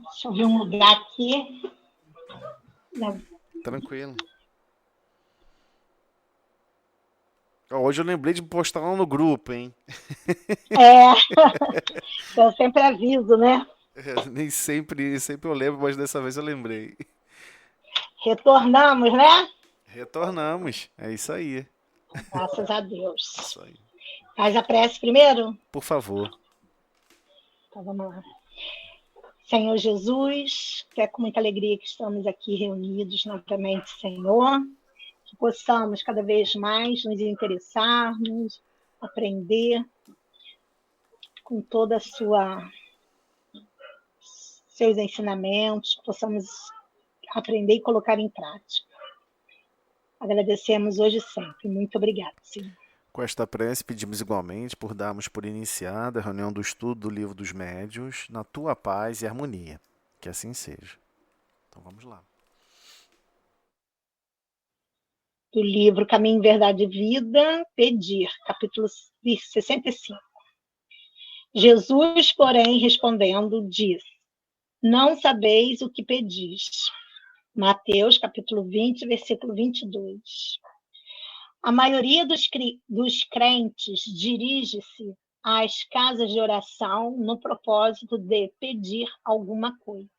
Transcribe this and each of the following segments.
Deixa eu ver um lugar aqui. Tranquilo. Hoje eu lembrei de postar lá no grupo, hein? É, eu sempre aviso, né? Nem sempre eu lembro, mas dessa vez eu lembrei. Retornamos, né? Retornamos. É isso aí. Graças a Deus. Isso aí. Faz a prece primeiro? Por favor. Então vamos lá. Senhor Jesus, é com muita alegria que estamos aqui reunidos novamente, Senhor, que possamos cada vez mais nos interessarmos, aprender com toda a seus ensinamentos, que possamos aprender e colocar em prática. Agradecemos hoje e sempre. Muito obrigada, Senhor. Com esta prece, pedimos igualmente por darmos por iniciada a reunião do estudo do Livro dos Médiuns, na tua paz e harmonia. Que assim seja. Então vamos lá. Do livro Caminho, Verdade e Vida, Pedir, capítulo 65. Jesus, porém, respondendo, diz: Não sabeis o que pedis. Mateus, capítulo 20, versículo 22. A maioria dos crentes dirige-se às casas de oração no propósito de pedir alguma coisa.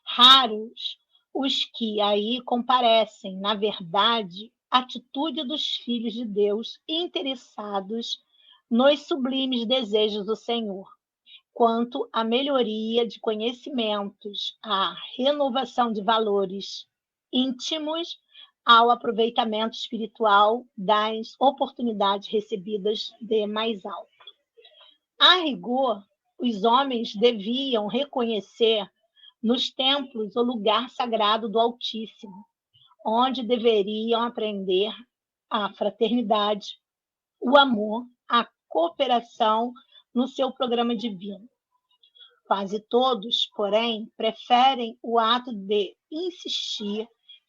Raros os que aí comparecem, na verdade, atitude dos filhos de Deus interessados nos sublimes desejos do Senhor, quanto à melhoria de conhecimentos, à renovação de valores íntimos, ao aproveitamento espiritual das oportunidades recebidas de mais alto. A rigor, os homens deviam reconhecer nos templos o lugar sagrado do Altíssimo, onde deveriam aprender a fraternidade, o amor, a cooperação no seu programa divino. Quase todos, porém, preferem o ato de insistir,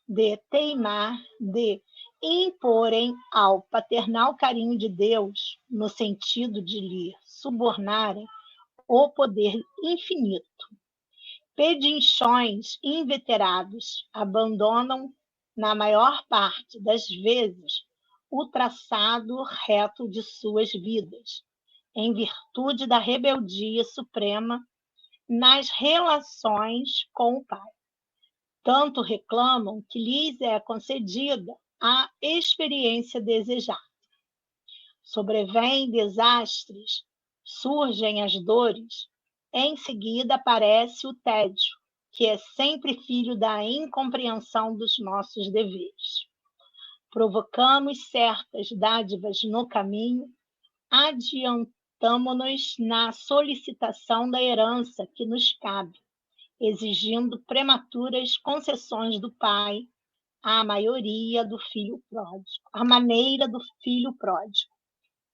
de teimar, de imporem ao paternal carinho de Deus, no sentido de lhe subornarem o poder infinito. Pedinchões inveterados abandonam, na maior parte das vezes, o traçado reto de suas vidas, em virtude da rebeldia suprema nas relações com o Pai. Tanto reclamam que lhes é concedida a experiência desejada. Sobrevêm desastres, surgem as dores, em seguida aparece o tédio, que é sempre filho da incompreensão dos nossos deveres. Provocamos certas dádivas no caminho, adiantamo-nos na solicitação da herança que nos cabe, exigindo prematuras concessões do pai à maioria do filho pródigo, à maneira do filho pródigo.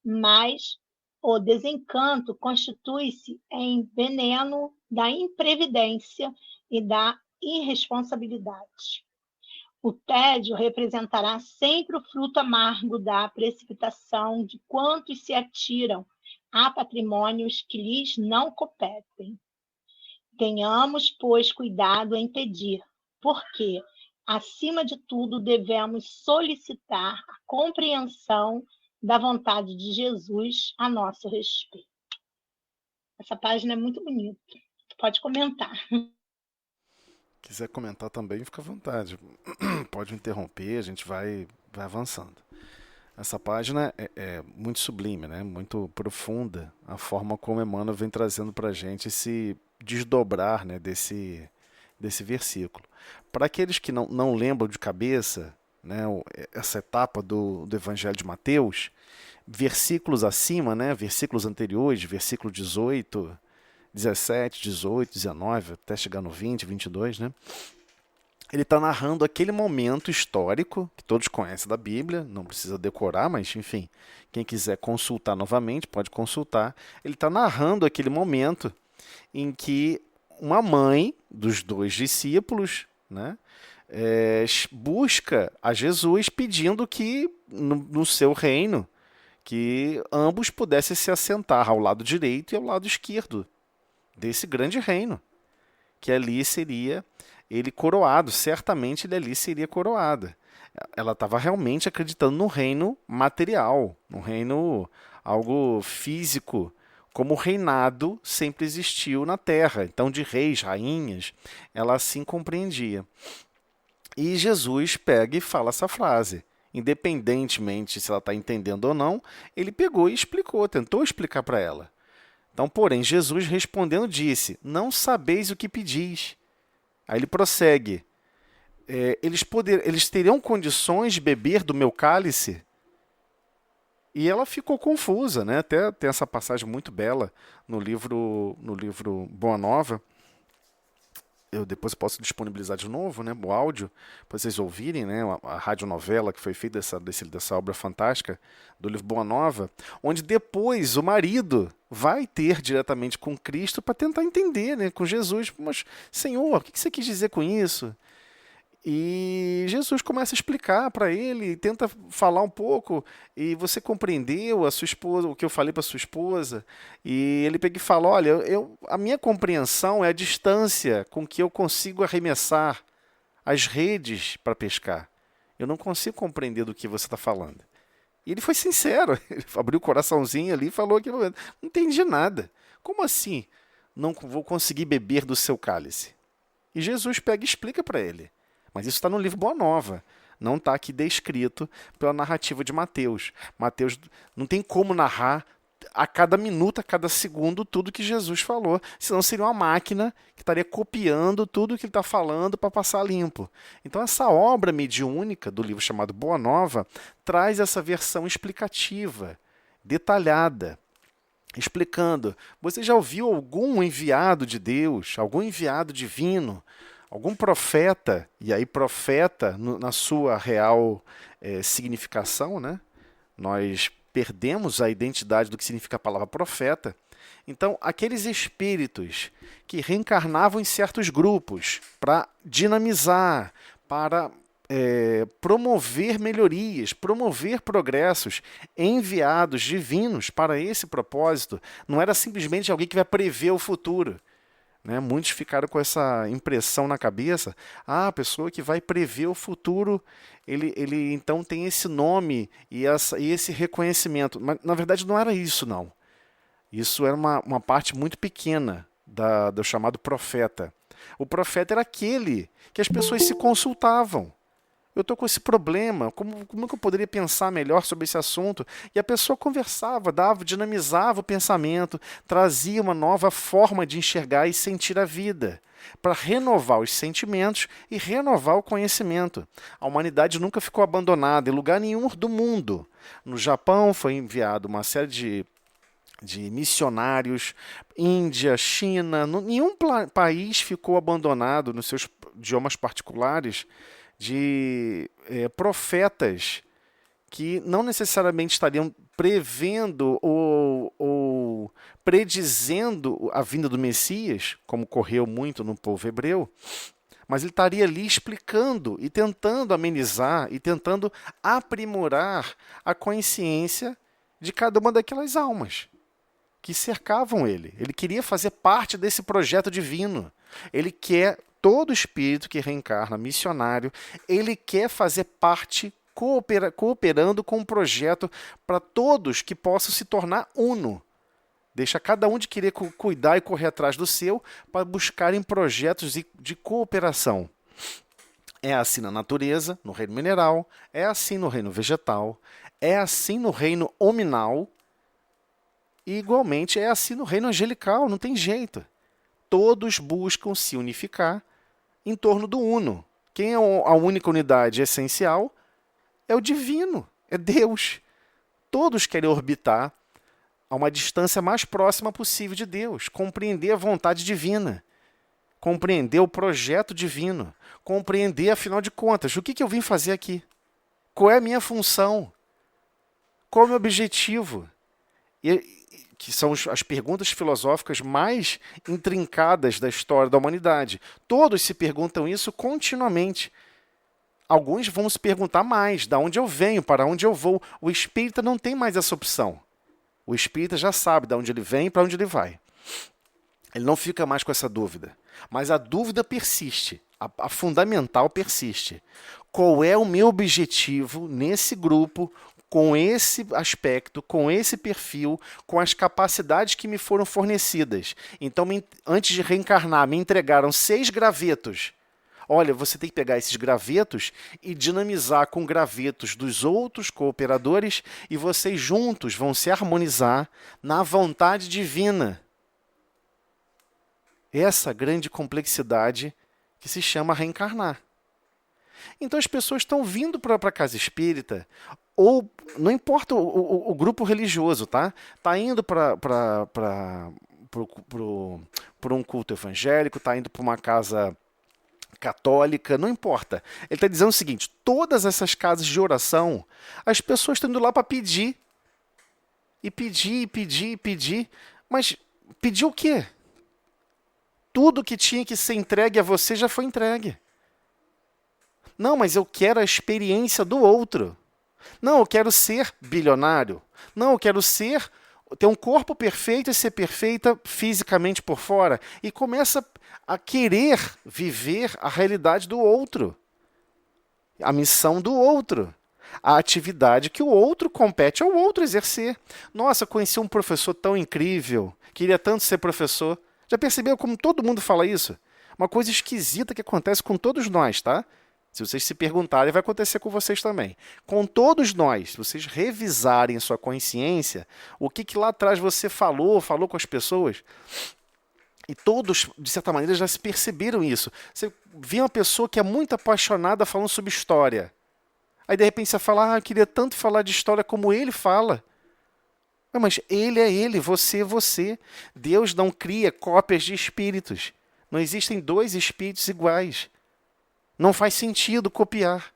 Mas o desencanto constitui-se em veneno da imprevidência e da irresponsabilidade. O tédio representará sempre o fruto amargo da precipitação de quantos se atiram a patrimônios que lhes não competem. Tenhamos, pois, cuidado em pedir, porque, acima de tudo, devemos solicitar a compreensão da vontade de Jesus a nosso respeito. Essa página é muito bonita. Pode comentar. Quiser comentar também, fica à vontade. Pode interromper, a gente vai avançando. Essa página é muito sublime, né? Muito profunda, a forma como Emmanuel vem trazendo para a gente esse desdobrar, né, desse versículo. Para aqueles que não lembram de cabeça, né, essa etapa do Evangelho de Mateus, versículos acima, né, versículos anteriores, versículo 18, 17, 18, 19, até chegar no 20, 22, né? Ele está narrando aquele momento histórico, que todos conhecem da Bíblia, não precisa decorar, mas enfim, quem quiser consultar novamente, pode consultar. Ele está narrando aquele momento em que uma mãe dos dois discípulos, né, busca a Jesus pedindo que no seu reino, que ambos pudessem se assentar ao lado direito e ao lado esquerdo, desse grande reino, que ali seria ele coroado, certamente ele ali seria coroado. Ela estava realmente acreditando no reino material, no reino algo físico, como o reinado sempre existiu na Terra. Então, de reis, rainhas, ela assim compreendia. E Jesus pega e fala essa frase. Independentemente se ela está entendendo ou não, ele pegou e explicou, tentou explicar para ela. Então, porém, Jesus respondendo disse, não sabeis o que pedis. Aí ele prossegue, eles teriam condições de beber do meu cálice? E ela ficou confusa, né? Até tem essa passagem muito bela no livro Boa Nova. Eu depois posso disponibilizar de novo, né, o áudio, para vocês ouvirem, né, a radionovela que foi feita dessa obra fantástica do livro Boa Nova, onde depois o marido vai ter diretamente com Cristo para tentar entender, né, com Jesus, mas Senhor, o que você quis dizer com isso? E Jesus começa a explicar para ele, tenta falar um pouco, e você compreendeu a sua esposa, o que eu falei para sua esposa? E ele pega e fala, olha, a minha compreensão é a distância com que eu consigo arremessar as redes para pescar. Eu não consigo compreender do que você está falando. E ele foi sincero, ele abriu o coraçãozinho ali e falou que não entendi nada. Como assim não vou conseguir beber do seu cálice? E Jesus pega e explica para ele. Mas isso está no livro Boa Nova. Não está aqui descrito pela narrativa de Mateus. Mateus não tem como narrar a cada minuto, a cada segundo, tudo que Jesus falou. Senão seria uma máquina que estaria copiando tudo que ele está falando para passar limpo. Então essa obra mediúnica do livro chamado Boa Nova traz essa versão explicativa, detalhada, explicando. Você já ouviu algum enviado de Deus, algum enviado divino, algum profeta, e aí profeta na sua real significação, né? Nós perdemos a identidade do que significa a palavra profeta. Então, aqueles espíritos que reencarnavam em certos grupos para dinamizar, para promover melhorias, promover progressos, enviados divinos para esse propósito, não era simplesmente alguém que vai prever o futuro. Né? Muitos ficaram com essa impressão na cabeça, a pessoa que vai prever o futuro, ele então tem esse nome e esse reconhecimento. Mas, na verdade, não era isso, não. Isso era uma parte muito pequena do chamado profeta. O profeta era aquele que as pessoas se consultavam. Eu estou com esse problema, como que eu poderia pensar melhor sobre esse assunto? E a pessoa conversava, dinamizava o pensamento, trazia uma nova forma de enxergar e sentir a vida, para renovar os sentimentos e renovar o conhecimento. A humanidade nunca ficou abandonada em lugar nenhum do mundo. No Japão foi enviado uma série de missionários, Índia, China, nenhum país ficou abandonado nos seus idiomas particulares, de profetas que não necessariamente estariam prevendo ou predizendo a vinda do Messias, como ocorreu muito no povo hebreu, mas ele estaria ali explicando e tentando amenizar e tentando aprimorar a consciência de cada uma daquelas almas que cercavam ele. Ele queria fazer parte desse projeto divino. Ele quer, todo espírito que reencarna, missionário, ele quer fazer parte, cooperando com um projeto para todos que possam se tornar uno. Deixa cada um de querer cuidar e correr atrás do seu para buscarem projetos de cooperação. É assim na natureza, no reino mineral, é assim no reino vegetal, é assim no reino hominal, e igualmente é assim no reino angelical, não tem jeito. Todos buscam se unificar em torno do uno. Quem é a única unidade essencial é o divino, é Deus. Todos querem orbitar a uma distância mais próxima possível de Deus, compreender a vontade divina, compreender o projeto divino, compreender, afinal de contas, o que eu vim fazer aqui? Qual é a minha função? Qual é o meu objetivo? Que são as perguntas filosóficas mais intrincadas da história da humanidade. Todos se perguntam isso continuamente. Alguns vão se perguntar mais, de onde eu venho, para onde eu vou. O espírita não tem mais essa opção. O espírita já sabe de onde ele vem e para onde ele vai. Ele não fica mais com essa dúvida. Mas a dúvida persiste, a fundamental persiste. Qual é o meu objetivo nesse grupo, com esse aspecto, com esse perfil, com as capacidades que me foram fornecidas? Então, antes de reencarnar, me entregaram 6 gravetos. Olha, você tem que pegar esses gravetos e dinamizar com gravetos dos outros cooperadores e vocês juntos vão se harmonizar na vontade divina. Essa grande complexidade que se chama reencarnar. Então as pessoas estão vindo para a casa espírita, ou não importa o grupo religioso, tá? Está indo para um culto evangélico, está indo para uma casa católica, não importa. Ele está dizendo o seguinte: todas essas casas de oração, as pessoas estão indo lá para pedir. E pedir, e pedir, e pedir. Mas pedir o quê? Tudo que tinha que ser entregue a você já foi entregue. Não, mas eu quero a experiência do outro. Não, eu quero ser bilionário. Não, eu quero ter um corpo perfeito e ser perfeita fisicamente por fora. E começa a querer viver a realidade do outro. A missão do outro. A atividade que o outro compete ao outro exercer. Nossa, conheci um professor tão incrível. Queria tanto ser professor. Já percebeu como todo mundo fala isso? Uma coisa esquisita que acontece com todos nós, tá? Se vocês se perguntarem, vai acontecer com vocês também. Com todos nós, se vocês revisarem a sua consciência, o que lá atrás você falou com as pessoas, e todos, de certa maneira, já se perceberam isso. Você vê uma pessoa que é muito apaixonada falando sobre história. Aí, de repente, você fala, eu queria tanto falar de história como ele fala. Mas ele é ele, você é você. Deus não cria cópias de espíritos. Não existem 2 espíritos iguais. Não faz sentido copiar.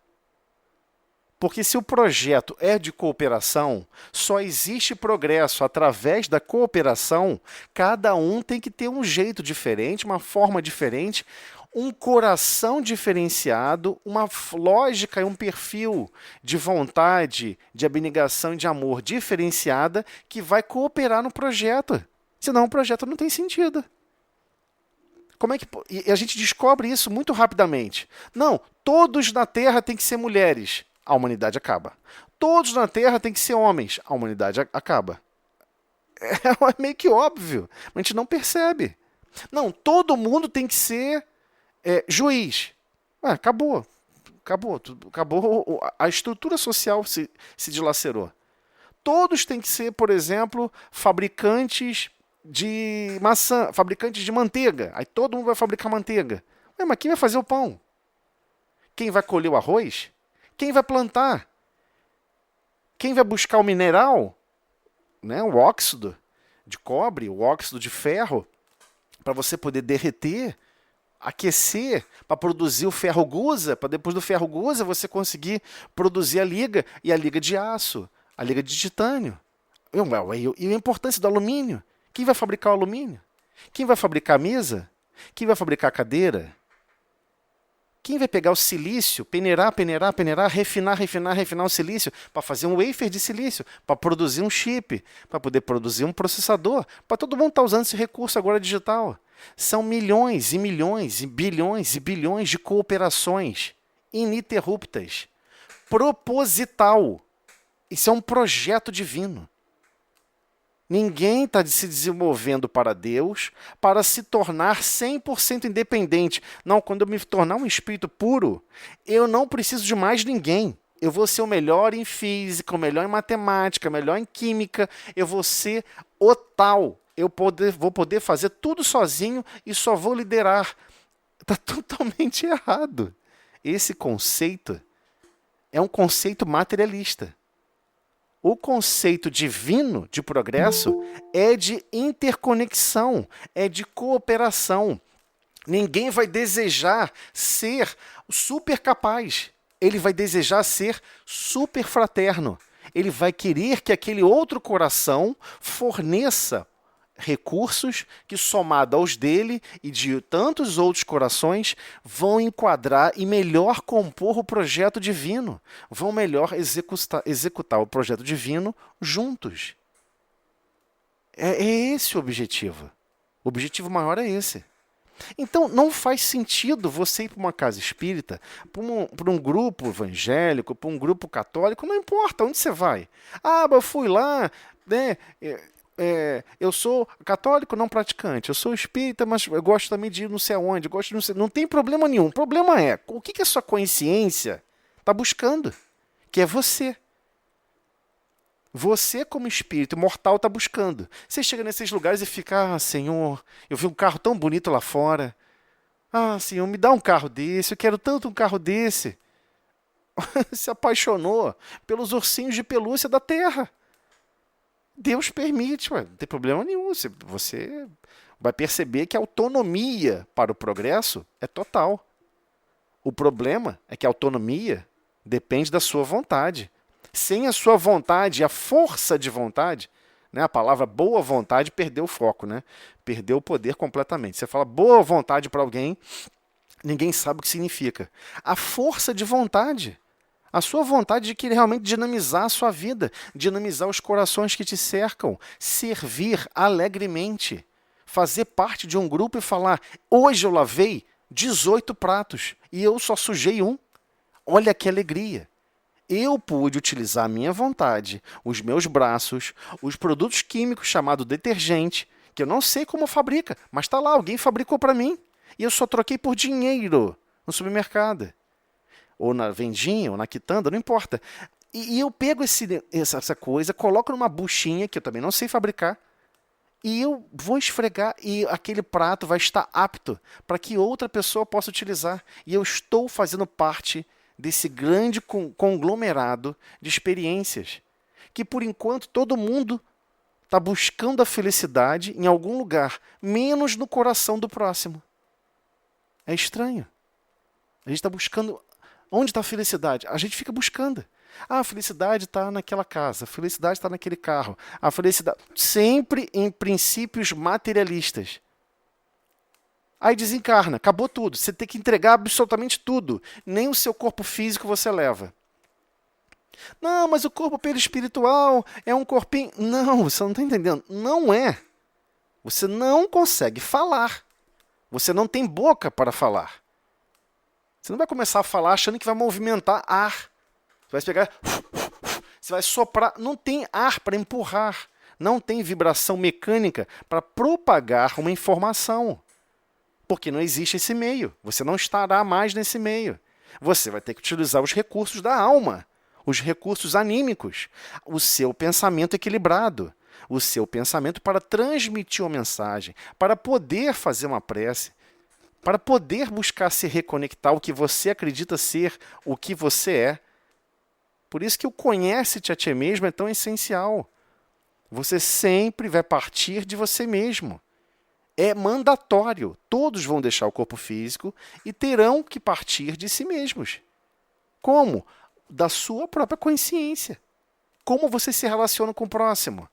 Porque se o projeto é de cooperação, só existe progresso através da cooperação, cada um tem que ter um jeito diferente, uma forma diferente, um coração diferenciado, uma lógica e um perfil de vontade, de abnegação e de amor diferenciada que vai cooperar no projeto. Senão o projeto não tem sentido. E a gente descobre isso muito rapidamente. Não, todos na Terra têm que ser mulheres. A humanidade acaba. Todos na Terra têm que ser homens. A humanidade acaba. É meio que óbvio. Mas a gente não percebe. Não, todo mundo tem que ser juiz. Acabou. A estrutura social se dilacerou. Todos têm que ser, por exemplo, fabricantes de maçã, fabricantes de manteiga. Aí todo mundo vai fabricar manteiga. Mas quem vai fazer o pão? Quem vai colher o arroz? Quem vai plantar? Quem vai buscar o mineral? Né? O óxido de cobre, o óxido de ferro, para você poder derreter, aquecer, para produzir o ferro gusa, para depois do ferro gusa você conseguir produzir a liga, e a liga de aço, a liga de titânio. E a importância do alumínio? Quem vai fabricar o alumínio? Quem vai fabricar a mesa? Quem vai fabricar a cadeira? Quem vai pegar o silício, peneirar, refinar o silício para fazer um wafer de silício, para produzir um chip, para poder produzir um processador, para todo mundo estar usando esse recurso agora digital. São milhões e milhões e bilhões e bilhões de cooperações ininterruptas, proposital. Isso é um projeto divino. Ninguém está se desenvolvendo para Deus para se tornar 100% independente. Não, quando eu me tornar um espírito puro, eu não preciso de mais ninguém. Eu vou ser o melhor em física, o melhor em matemática, o melhor em química. Eu vou ser o tal. Vou poder fazer tudo sozinho e só vou liderar. Está totalmente errado. Esse conceito é um conceito materialista. O conceito divino de progresso é de interconexão, é de cooperação. Ninguém vai desejar ser super capaz. Ele vai desejar ser super fraterno. Ele vai querer que aquele outro coração forneça recursos que, somado aos dele e de tantos outros corações, vão enquadrar e melhor compor o projeto divino, vão melhor executar o projeto divino juntos. É esse o objetivo. O objetivo maior é esse. Então, não faz sentido você ir para uma casa espírita, para um grupo evangélico, para um grupo católico, não importa onde você vai. Ah, mas eu fui lá, né? Eu sou católico não praticante, eu sou espírita, mas eu gosto também de ir não sei aonde, gosto de não sei... Não tem problema nenhum. O problema é, o que a sua consciência está buscando? Que é você. Você, como espírito mortal, está buscando. Você chega nesses lugares e fica, Senhor, eu vi um carro tão bonito lá fora. Ah, Senhor, me dá um carro desse, eu quero tanto um carro desse. Se apaixonou pelos ursinhos de pelúcia da terra. Deus permite, ué, não tem problema nenhum. Você vai perceber que a autonomia para o progresso é total. O problema é que a autonomia depende da sua vontade. Sem a sua vontade, a força de vontade, né, a palavra boa vontade perdeu o foco, né? Perdeu o poder completamente. Você fala boa vontade para alguém, ninguém sabe o que significa. A força de vontade, a sua vontade de querer realmente dinamizar a sua vida, dinamizar os corações que te cercam, servir alegremente, fazer parte de um grupo e falar, hoje eu lavei 18 pratos e eu só sujei um. Olha que alegria. Eu pude utilizar a minha vontade, os meus braços, os produtos químicos chamados detergente, que eu não sei como fabrica, mas está lá, alguém fabricou para mim. E eu só troquei por dinheiro no supermercado. Ou na vendinha, ou na quitanda, não importa. E eu pego essa coisa, coloco numa buchinha, que eu também não sei fabricar, e eu vou esfregar e aquele prato vai estar apto para que outra pessoa possa utilizar. E eu estou fazendo parte desse grande conglomerado de experiências, que por enquanto todo mundo está buscando a felicidade em algum lugar, menos no coração do próximo. É estranho. A gente está buscando... Onde está a felicidade? A gente fica buscando. Ah, a felicidade está naquela casa, a felicidade está naquele carro, a felicidade... Sempre em princípios materialistas. Aí desencarna, acabou tudo. Você tem que entregar absolutamente tudo. Nem o seu corpo físico você leva. Não, mas o corpo perispiritual é um corpinho... Não, você não está entendendo. Não é. Você não consegue falar. Você não tem boca para falar. Você não vai começar a falar achando que vai movimentar ar. Você vai pegar... Você vai soprar. Não tem ar para empurrar. Não tem vibração mecânica para propagar uma informação. Porque não existe esse meio. Você não estará mais nesse meio. Você vai ter que utilizar os recursos da alma, os recursos anímicos, o seu pensamento equilibrado, o seu pensamento para transmitir uma mensagem, para poder fazer uma prece, para poder buscar se reconectar ao que você acredita ser, o que você é. Por isso que o conhece-te a ti mesmo é tão essencial. Você sempre vai partir de você mesmo. É mandatório. Todos vão deixar o corpo físico e terão que partir de si mesmos. Como? Da sua própria consciência. Como você se relaciona com o próximo?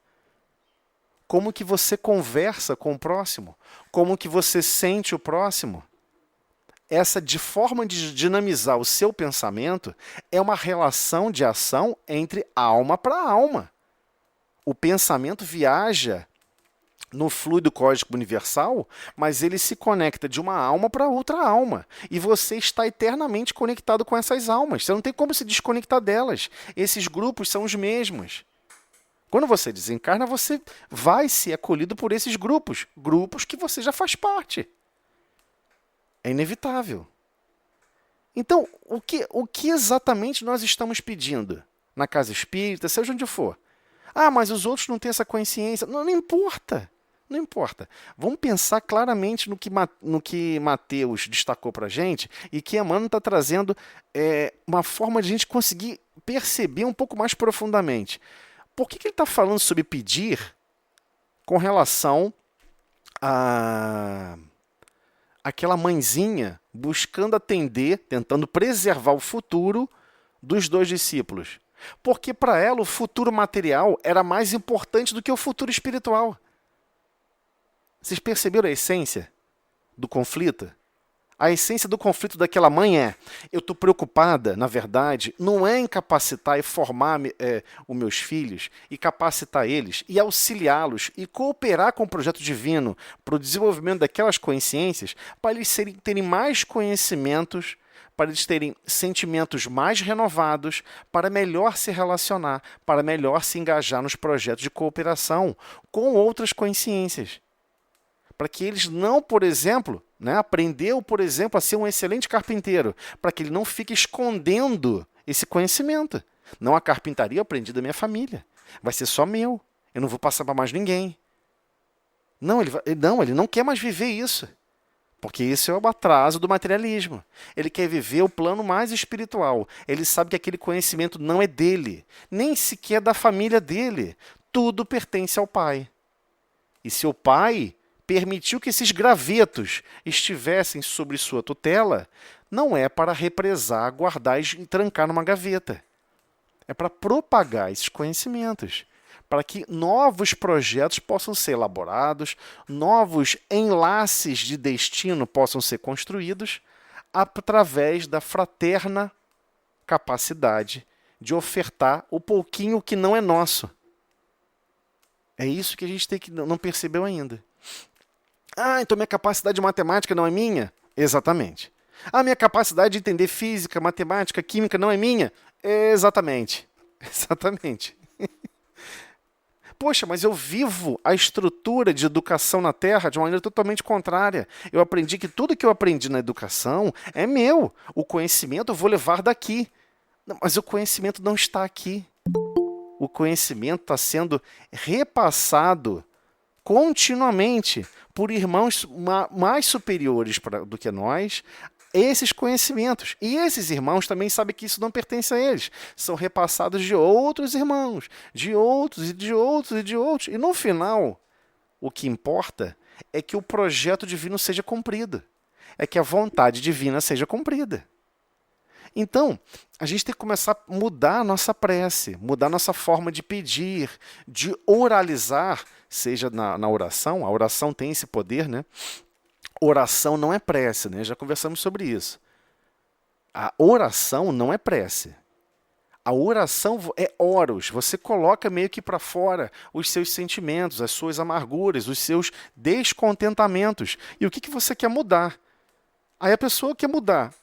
Como que você conversa com o próximo? Como que você sente o próximo? Essa forma de dinamizar o seu pensamento é uma relação de ação entre alma para alma. O pensamento viaja no fluido cósmico universal, mas ele se conecta de uma alma para outra alma. E você está eternamente conectado com essas almas. Você não tem como se desconectar delas. Esses grupos são os mesmos. Quando você desencarna, você vai ser acolhido por esses grupos. Grupos que você já faz parte. É inevitável. Então, o que exatamente nós estamos pedindo na casa espírita, seja onde for? Ah, mas os outros não têm essa consciência. Não, não importa. Não importa. Vamos pensar claramente no que Mateus destacou para a gente e que Emmanuel está trazendo uma forma de a gente conseguir perceber um pouco mais profundamente. Por que ele está falando sobre pedir com relação a aquela mãezinha buscando atender, tentando preservar o futuro dos dois discípulos? Porque para ela o futuro material era mais importante do que o futuro espiritual. Vocês perceberam a essência do conflito? A essência do conflito daquela mãe é: eu estou preocupada, na verdade, não é em capacitar e formar os meus filhos, e capacitar eles, e auxiliá-los, e cooperar com o projeto divino para o desenvolvimento daquelas consciências, para eles terem mais conhecimentos, para eles terem sentimentos mais renovados, para melhor se relacionar, para melhor se engajar nos projetos de cooperação com outras consciências. Para que eles não, por exemplo, aprendeu, por exemplo, a ser um excelente carpinteiro, para que ele não fique escondendo esse conhecimento. Não, a carpintaria eu aprendi da minha família, vai ser só meu, eu não vou passar para mais ninguém. Não, ele não quer mais viver isso, porque isso é o atraso do materialismo. Ele quer viver o plano mais espiritual. Ele sabe que aquele conhecimento não é dele, nem sequer da família dele. Tudo pertence ao Pai. E se o Pai permitiu que esses gravetos estivessem sobre sua tutela, não é para represar, guardar e trancar numa gaveta. É para propagar esses conhecimentos, para que novos projetos possam ser elaborados, novos enlaces de destino possam ser construídos através da fraterna capacidade de ofertar o pouquinho que não é nosso. É isso que a gente não percebeu ainda. Então minha capacidade de matemática não é minha? Exatamente. Minha capacidade de entender física, matemática, química não é minha? Exatamente. Exatamente. Poxa, mas eu vivo a estrutura de educação na Terra de uma maneira totalmente contrária. Eu aprendi que tudo que eu aprendi na educação é meu. O conhecimento eu vou levar daqui. Mas o conhecimento não está aqui. O conhecimento está sendo repassado continuamente por irmãos mais superiores do que nós, esses conhecimentos. E esses irmãos também sabem que isso não pertence a eles. São repassados de outros irmãos, de outros e de outros e de outros. E no final, o que importa é que o projeto divino seja cumprido. É que a vontade divina seja cumprida. Então, a gente tem que começar a mudar a nossa prece, mudar a nossa forma de pedir, de oralizar, seja na oração. A oração tem esse poder, né? Oração não é prece, né? Já conversamos sobre isso. A oração não é prece. A oração é oros. Você coloca meio que para fora os seus sentimentos, as suas amarguras, os seus descontentamentos. E o que você quer mudar? Aí a pessoa quer mudar.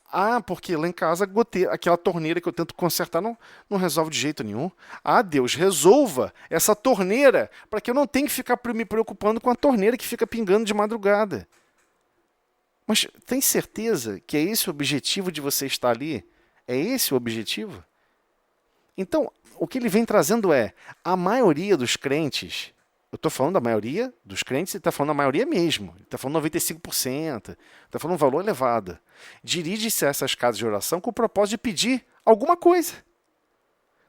Porque lá em casa aquela torneira que eu tento consertar não resolve de jeito nenhum. Deus, resolva essa torneira para que eu não tenha que ficar me preocupando com a torneira que fica pingando de madrugada. Mas tem certeza que é esse o objetivo de você estar ali? É esse o objetivo? Então, o que ele vem trazendo é, a maioria dos crentes, eu estou falando da maioria dos crentes, ele está falando da maioria mesmo, ele está falando 95%, está falando um valor elevado. Dirige-se a essas casas de oração com o propósito de pedir alguma coisa.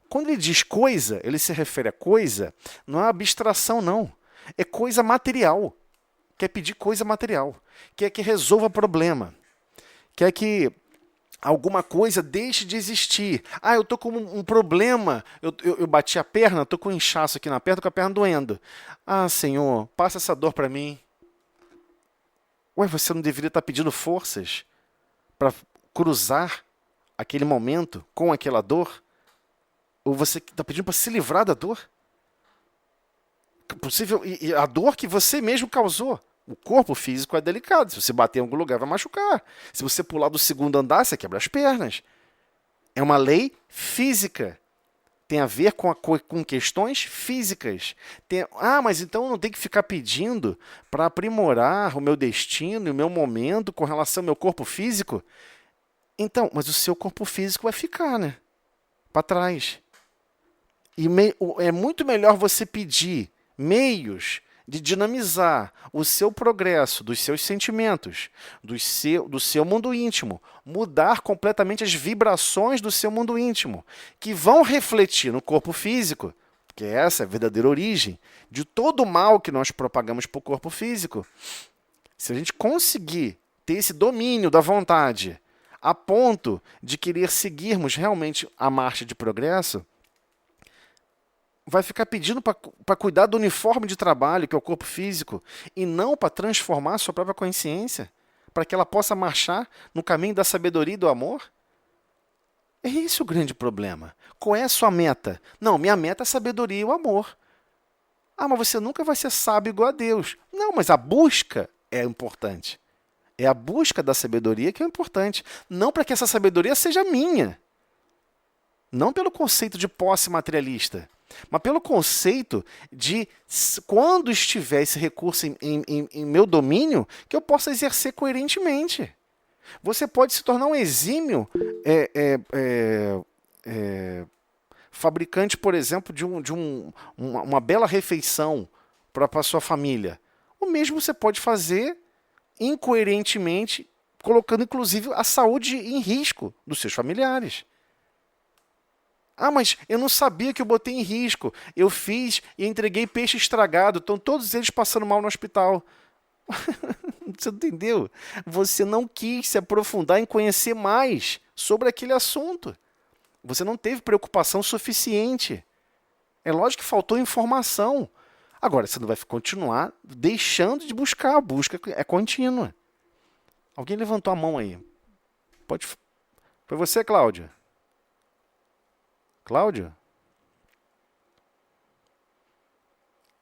Quando ele diz coisa, ele se refere a coisa, não é abstração não, é coisa material. Quer pedir coisa material, quer que resolva problema, quer que alguma coisa deixe de existir. Eu estou com um problema, eu bati a perna, estou com um inchaço aqui na perna, estou com a perna doendo. Senhor, passa essa dor para mim. Você não deveria estar pedindo forças para cruzar aquele momento com aquela dor? Ou você está pedindo para se livrar da dor? Possível, e a dor que você mesmo causou. O corpo físico é delicado. Se você bater em algum lugar, vai machucar. Se você pular do segundo andar, você quebra as pernas. É uma lei física. Tem a ver com questões físicas. Mas então eu não tenho que ficar pedindo para aprimorar o meu destino e o meu momento com relação ao meu corpo físico? Então, mas o seu corpo físico vai ficar, né? Para trás. E é muito melhor você pedir meios de dinamizar o seu progresso, dos seus sentimentos, do seu mundo íntimo, mudar completamente as vibrações do seu mundo íntimo, que vão refletir no corpo físico, porque essa é a verdadeira origem de todo o mal que nós propagamos para o corpo físico. Se a gente conseguir ter esse domínio da vontade, a ponto de querer seguirmos realmente a marcha de progresso, vai ficar pedindo para cuidar do uniforme de trabalho, que é o corpo físico, e não para transformar a sua própria consciência, para que ela possa marchar no caminho da sabedoria e do amor? É esse o grande problema. Qual é a sua meta? Não, minha meta é a sabedoria e o amor. Ah, mas você nunca vai ser sábio igual a Deus. Não, mas a busca é importante. É a busca da sabedoria que é importante. Não para que essa sabedoria seja minha. Não pelo conceito de posse materialista, mas pelo conceito de, quando estiver esse recurso em meu domínio, que eu possa exercer coerentemente. Você pode se tornar um exímio fabricante, por exemplo, uma bela refeição para a sua família. O mesmo você pode fazer incoerentemente, colocando inclusive a saúde em risco dos seus familiares. Ah, mas eu não sabia que eu botei em risco. Eu fiz e entreguei peixe estragado. Estão todos eles passando mal no hospital. Você entendeu? Você não quis se aprofundar em conhecer mais sobre aquele assunto. Você não teve preocupação suficiente. É lógico que faltou informação. Agora, você não vai continuar deixando de buscar. A busca é contínua. Alguém levantou a mão aí. Pode. Foi você, Cláudia? Cláudia?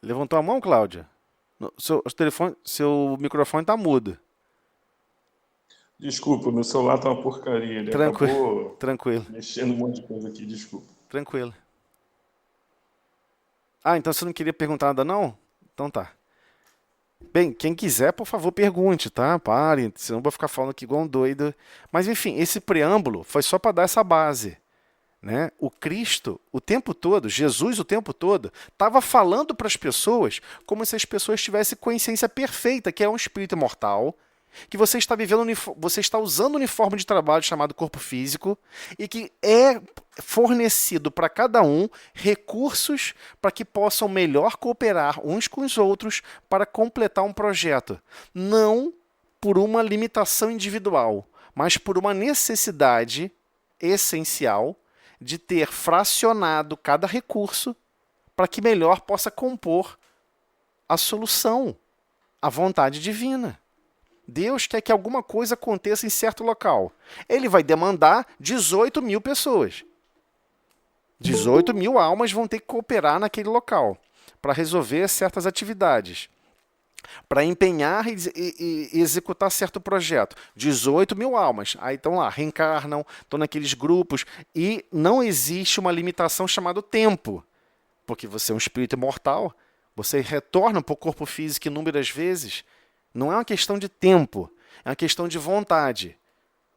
Levantou a mão, Cláudia? Seu microfone está mudo. Desculpa, meu celular tá uma porcaria. Ele acabou Tranquilo. mexendo um monte de coisa aqui, desculpa. Tranquilo. Ah, então você não queria perguntar nada, não? Então tá. Bem, quem quiser, por favor, pergunte, tá? Pare, senão eu vou ficar falando aqui igual um doido. Mas, enfim, esse preâmbulo foi só para dar essa base. Né? O Cristo, o tempo todo, Jesus o tempo todo, estava falando para as pessoas como se as pessoas tivessem consciência perfeita, que é um espírito imortal, que você está vivendo, você está usando um uniforme de trabalho chamado corpo físico e que é fornecido para cada um recursos para que possam melhor cooperar uns com os outros para completar um projeto. Não por uma limitação individual, mas por uma necessidade essencial de ter fracionado cada recurso para que melhor possa compor a solução, a vontade divina. Deus quer que alguma coisa aconteça em certo local. Ele vai demandar 18 mil pessoas. 18 mil almas vão ter que cooperar naquele local para resolver certas atividades, para empenhar e executar certo projeto. 18 mil almas. Aí estão lá, reencarnam, estão naqueles grupos. E não existe uma limitação chamada tempo. Porque você é um espírito imortal, você retorna para o corpo físico inúmeras vezes. Não é uma questão de tempo, é uma questão de vontade.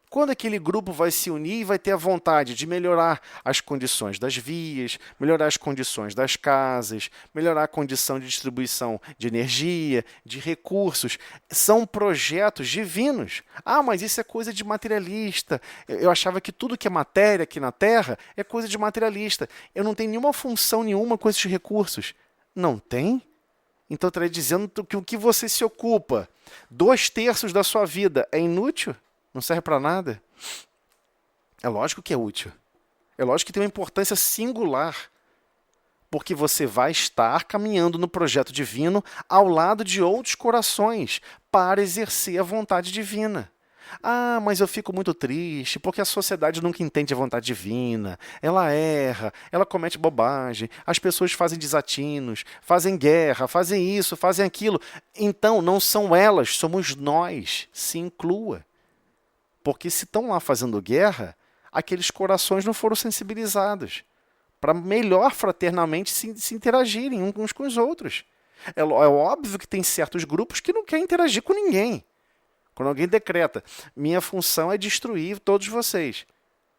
Quando aquele grupo vai se unir e vai ter a vontade de melhorar as condições das vias, melhorar as condições das casas, melhorar a condição de distribuição de energia, de recursos, são projetos divinos. Ah, mas isso é coisa de materialista. Eu achava que tudo que é matéria aqui na Terra é coisa de materialista. Eu não tenho nenhuma função nenhuma com esses recursos. Não tem? Então estaria dizendo que o que você se ocupa, 2/3 da sua vida, é inútil? Não serve para nada? É lógico que é útil. É lógico que tem uma importância singular. Porque você vai estar caminhando no projeto divino ao lado de outros corações para exercer a vontade divina. Ah, mas eu fico muito triste porque a sociedade nunca entende a vontade divina. Ela erra, ela comete bobagem, as pessoas fazem desatinos, fazem guerra, fazem isso, fazem aquilo. Então, não são elas, somos nós. Se inclua. Porque se estão lá fazendo guerra, aqueles corações não foram sensibilizados para melhor fraternamente se interagirem uns com os outros. É óbvio que tem certos grupos que não querem interagir com ninguém. Quando alguém decreta, minha função é destruir todos vocês,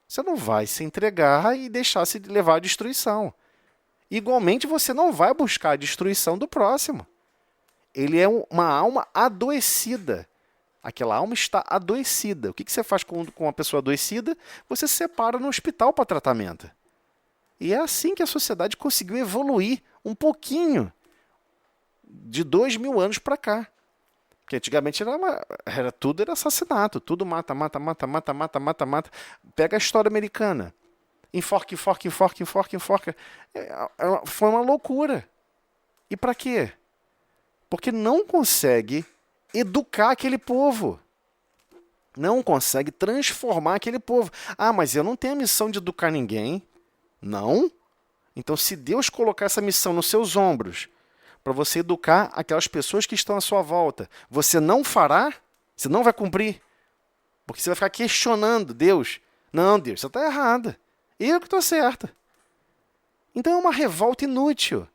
você não vai se entregar e deixar se levar à destruição. Igualmente, você não vai buscar a destruição do próximo. Ele é uma alma adoecida. Aquela alma está adoecida. O que você faz com uma pessoa adoecida? Você separa no hospital para tratamento. E é assim que a sociedade conseguiu evoluir um pouquinho de 2000 anos para cá. Porque antigamente tudo era assassinato, tudo mata. Pega a história americana. Enforca. Foi uma loucura. E para quê? Porque não consegue educar aquele povo. Não consegue transformar aquele povo. Ah, mas eu não tenho a missão de educar ninguém. Não. Então, se Deus colocar essa missão nos seus ombros, para você educar aquelas pessoas que estão à sua volta, você não fará? Você não vai cumprir? Porque você vai ficar questionando Deus. Não, Deus, você está errada. Eu que estou certa. Então, é uma revolta inútil.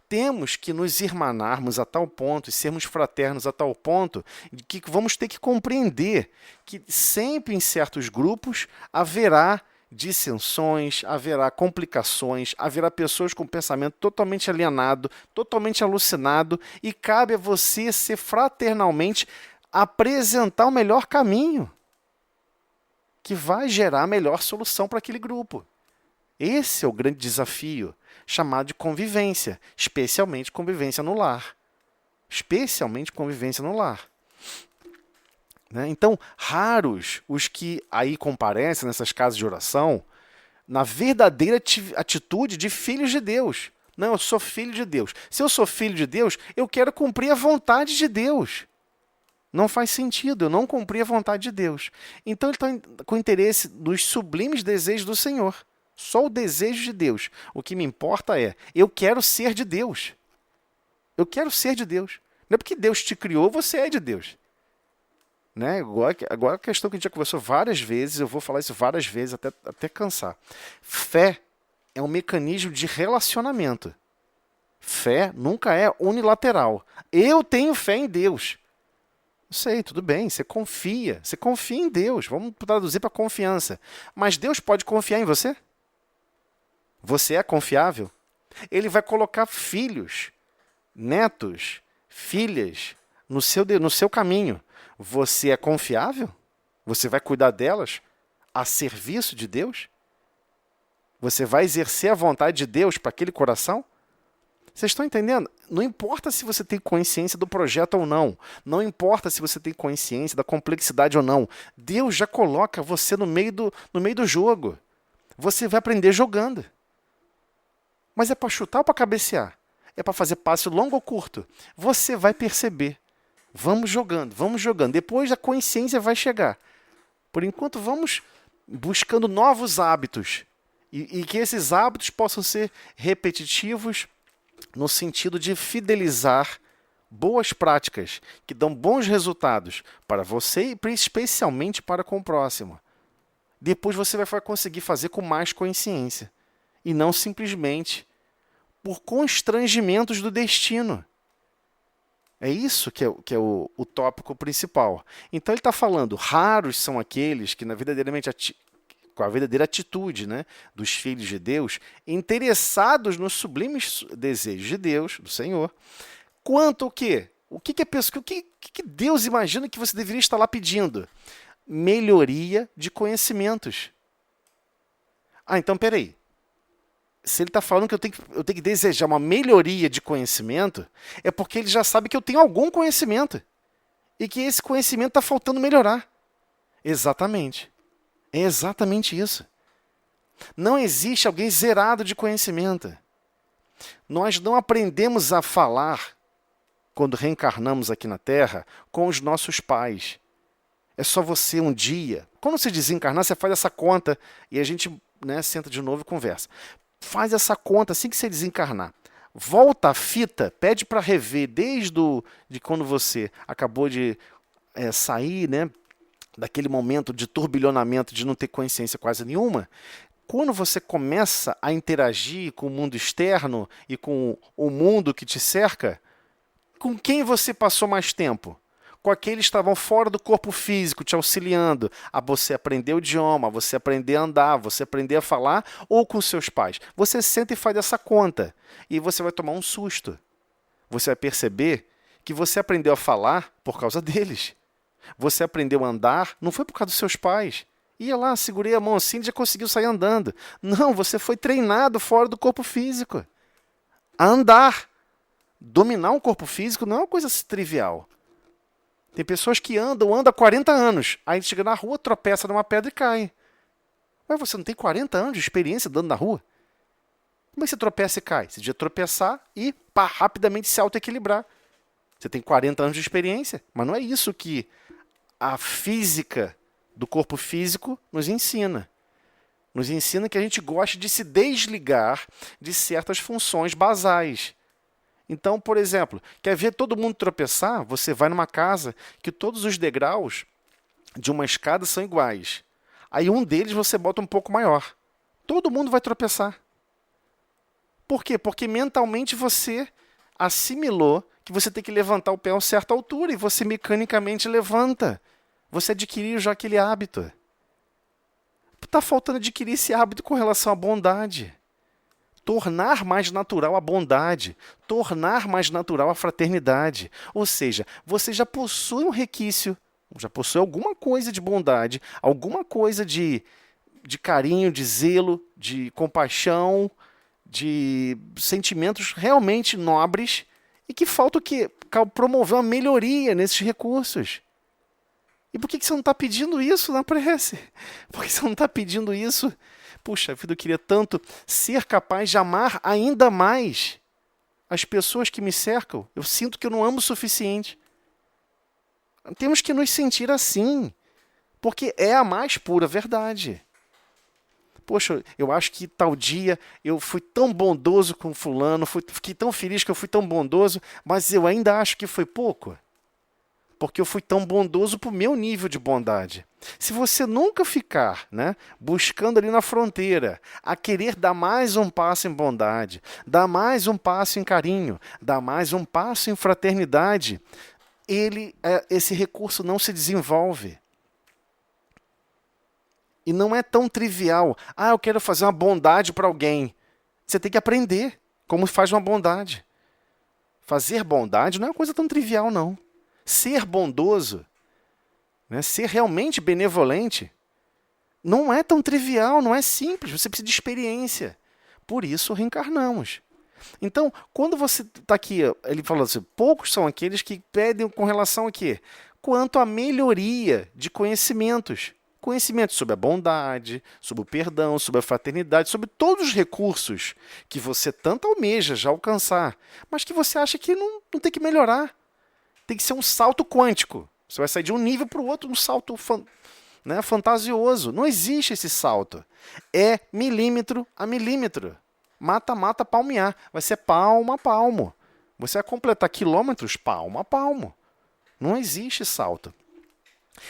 Temos que nos irmanarmos a tal ponto e sermos fraternos a tal ponto de que vamos ter que compreender que sempre em certos grupos haverá dissensões, haverá complicações, haverá pessoas com pensamento totalmente alienado, totalmente alucinado, e cabe a você ser fraternalmente apresentar o melhor caminho que vai gerar a melhor solução para aquele grupo. Esse é o grande desafio, chamado de convivência, especialmente convivência no lar. Especialmente convivência no lar. Né? Então, raros os que aí comparecem nessas casas de oração na verdadeira atitude de filhos de Deus. Não, eu sou filho de Deus. Se eu sou filho de Deus, eu quero cumprir a vontade de Deus. Não faz sentido, eu não cumprir a vontade de Deus. Então ele está com interesse nos sublimes desejos do Senhor. Só o desejo de Deus. O que me importa é, eu quero ser de Deus. Eu quero ser de Deus. Não é porque Deus te criou, você é de Deus. Né? Agora a questão que a gente já conversou várias vezes, eu vou falar isso várias vezes até cansar. Fé é um mecanismo de relacionamento. Fé nunca é unilateral. Eu tenho fé em Deus. Não sei, tudo bem, você confia em Deus. Vamos traduzir para confiança. Mas Deus pode confiar em você? Você é confiável? Ele vai colocar filhos, netos, filhas no seu caminho. Você é confiável? Você vai cuidar delas a serviço de Deus? Você vai exercer a vontade de Deus para aquele coração? Vocês estão entendendo? Não importa se você tem consciência do projeto ou não. Não importa se você tem consciência da complexidade ou não. Deus já coloca você no meio do jogo. Você vai aprender jogando. Mas é para chutar ou para cabecear? É para fazer passe longo ou curto? Você vai perceber. Vamos jogando, vamos jogando. Depois a consciência vai chegar. Por enquanto, vamos buscando novos hábitos. E que esses hábitos possam ser repetitivos no sentido de fidelizar boas práticas que dão bons resultados para você e especialmente para com o próximo. Depois você vai conseguir fazer com mais consciência. E não simplesmente por constrangimentos do destino. É isso que é o tópico principal. Então ele está falando, raros são aqueles que com a verdadeira atitude, né, dos filhos de Deus, interessados nos sublimes desejos de Deus, do Senhor, quanto o quê? O que Deus imagina que você deveria estar lá pedindo? Melhoria de conhecimentos. Ah, então peraí. Se ele está falando que eu tenho que desejar uma melhoria de conhecimento, é porque ele já sabe que eu tenho algum conhecimento. E que esse conhecimento está faltando melhorar. Exatamente. É exatamente isso. Não existe alguém zerado de conhecimento. Nós não aprendemos a falar, quando reencarnamos aqui na Terra, com os nossos pais. É só você um dia. Quando você desencarnar, você faz essa conta e a gente, né, senta de novo e conversa. Faz essa conta assim que você desencarnar. Volta a fita, pede para rever desde de quando você acabou de sair, né, daquele momento de turbilhonamento, de não ter consciência quase nenhuma. Quando você começa a interagir com o mundo externo e com o mundo que te cerca, com quem você passou mais tempo? Com aqueles que estavam fora do corpo físico, te auxiliando a você aprender o idioma, você aprender a andar, você aprender a falar, ou com seus pais. Você senta e faz essa conta, e você vai tomar um susto. Você vai perceber que você aprendeu a falar por causa deles. Você aprendeu a andar, não foi por causa dos seus pais. Ia lá, segurei a mão assim e já conseguiu sair andando. Não, você foi treinado fora do corpo físico. A andar. Dominar um corpo físico não é uma coisa trivial. Tem pessoas que andam há 40 anos. Aí chega na rua, tropeça numa pedra e cai. Mas você não tem 40 anos de experiência andando na rua? Como é que você tropeça e cai? Você devia tropeçar e rapidamente se autoequilibrar. Você tem 40 anos de experiência, mas não é isso que a física do corpo físico nos ensina. Nos ensina que a gente gosta de se desligar de certas funções basais. Então, por exemplo, quer ver todo mundo tropeçar? Você vai numa casa que todos os degraus de uma escada são iguais. Aí um deles você bota um pouco maior. Todo mundo vai tropeçar. Por quê? Porque mentalmente você assimilou que você tem que levantar o pé a uma certa altura e você mecanicamente levanta. Você adquiriu já aquele hábito. Está faltando adquirir esse hábito com relação à bondade. Tornar mais natural a bondade. Tornar mais natural a fraternidade. Ou seja, você já possui um requisito, já possui alguma coisa de bondade, alguma coisa de carinho, de zelo, de compaixão, de sentimentos realmente nobres e que falta o quê? Promover uma melhoria nesses recursos. E por que você não está pedindo isso na prece? Por que você não está pedindo isso? Puxa vida, eu queria tanto ser capaz de amar ainda mais as pessoas que me cercam. Eu sinto que eu não amo o suficiente. Temos que nos sentir assim, porque é a mais pura verdade. Poxa, eu acho que tal dia eu fui tão bondoso com fulano, fiquei tão feliz que eu fui tão bondoso, mas eu ainda acho que foi pouco. Porque eu fui tão bondoso para o meu nível de bondade. Se você nunca ficar, né, buscando ali na fronteira, a querer dar mais um passo em bondade, dar mais um passo em carinho, dar mais um passo em fraternidade, esse recurso não se desenvolve. E não é tão trivial. Ah, eu quero fazer uma bondade para alguém. Você tem que aprender como faz uma bondade. Fazer bondade não é uma coisa tão trivial, não. Ser bondoso, né, ser realmente benevolente, não é tão trivial, não é simples. Você precisa de experiência. Por isso reencarnamos. Então, quando você está aqui, ele falou assim, poucos são aqueles que pedem com relação a quê? Quanto à melhoria de conhecimentos. Conhecimentos sobre a bondade, sobre o perdão, sobre a fraternidade, sobre todos os recursos que você tanto almeja já alcançar, mas que você acha que não tem que melhorar. Tem que ser um salto quântico. Você vai sair de um nível para o outro, um salto fantasioso. Não existe esse salto. É milímetro a milímetro. Mata, palmear. Vai ser palmo a palmo. Você vai completar quilômetros palmo a palmo. Não existe salto.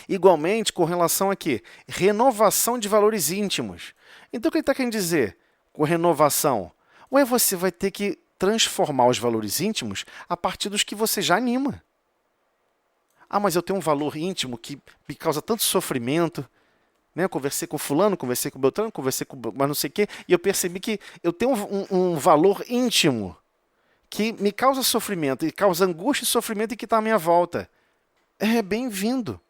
Igualmente, com relação a quê? Renovação de valores íntimos. Então, o que ele está querendo dizer com renovação? Ué, você vai ter que transformar os valores íntimos a partir dos que você já anima. Ah, mas eu tenho um valor íntimo que me causa tanto sofrimento. Né? Eu conversei com fulano, conversei com Beltrano, conversei com mas não sei o quê, e eu percebi que eu tenho um valor íntimo que me causa sofrimento, e causa angústia e sofrimento e que está à minha volta. É bem-vindo.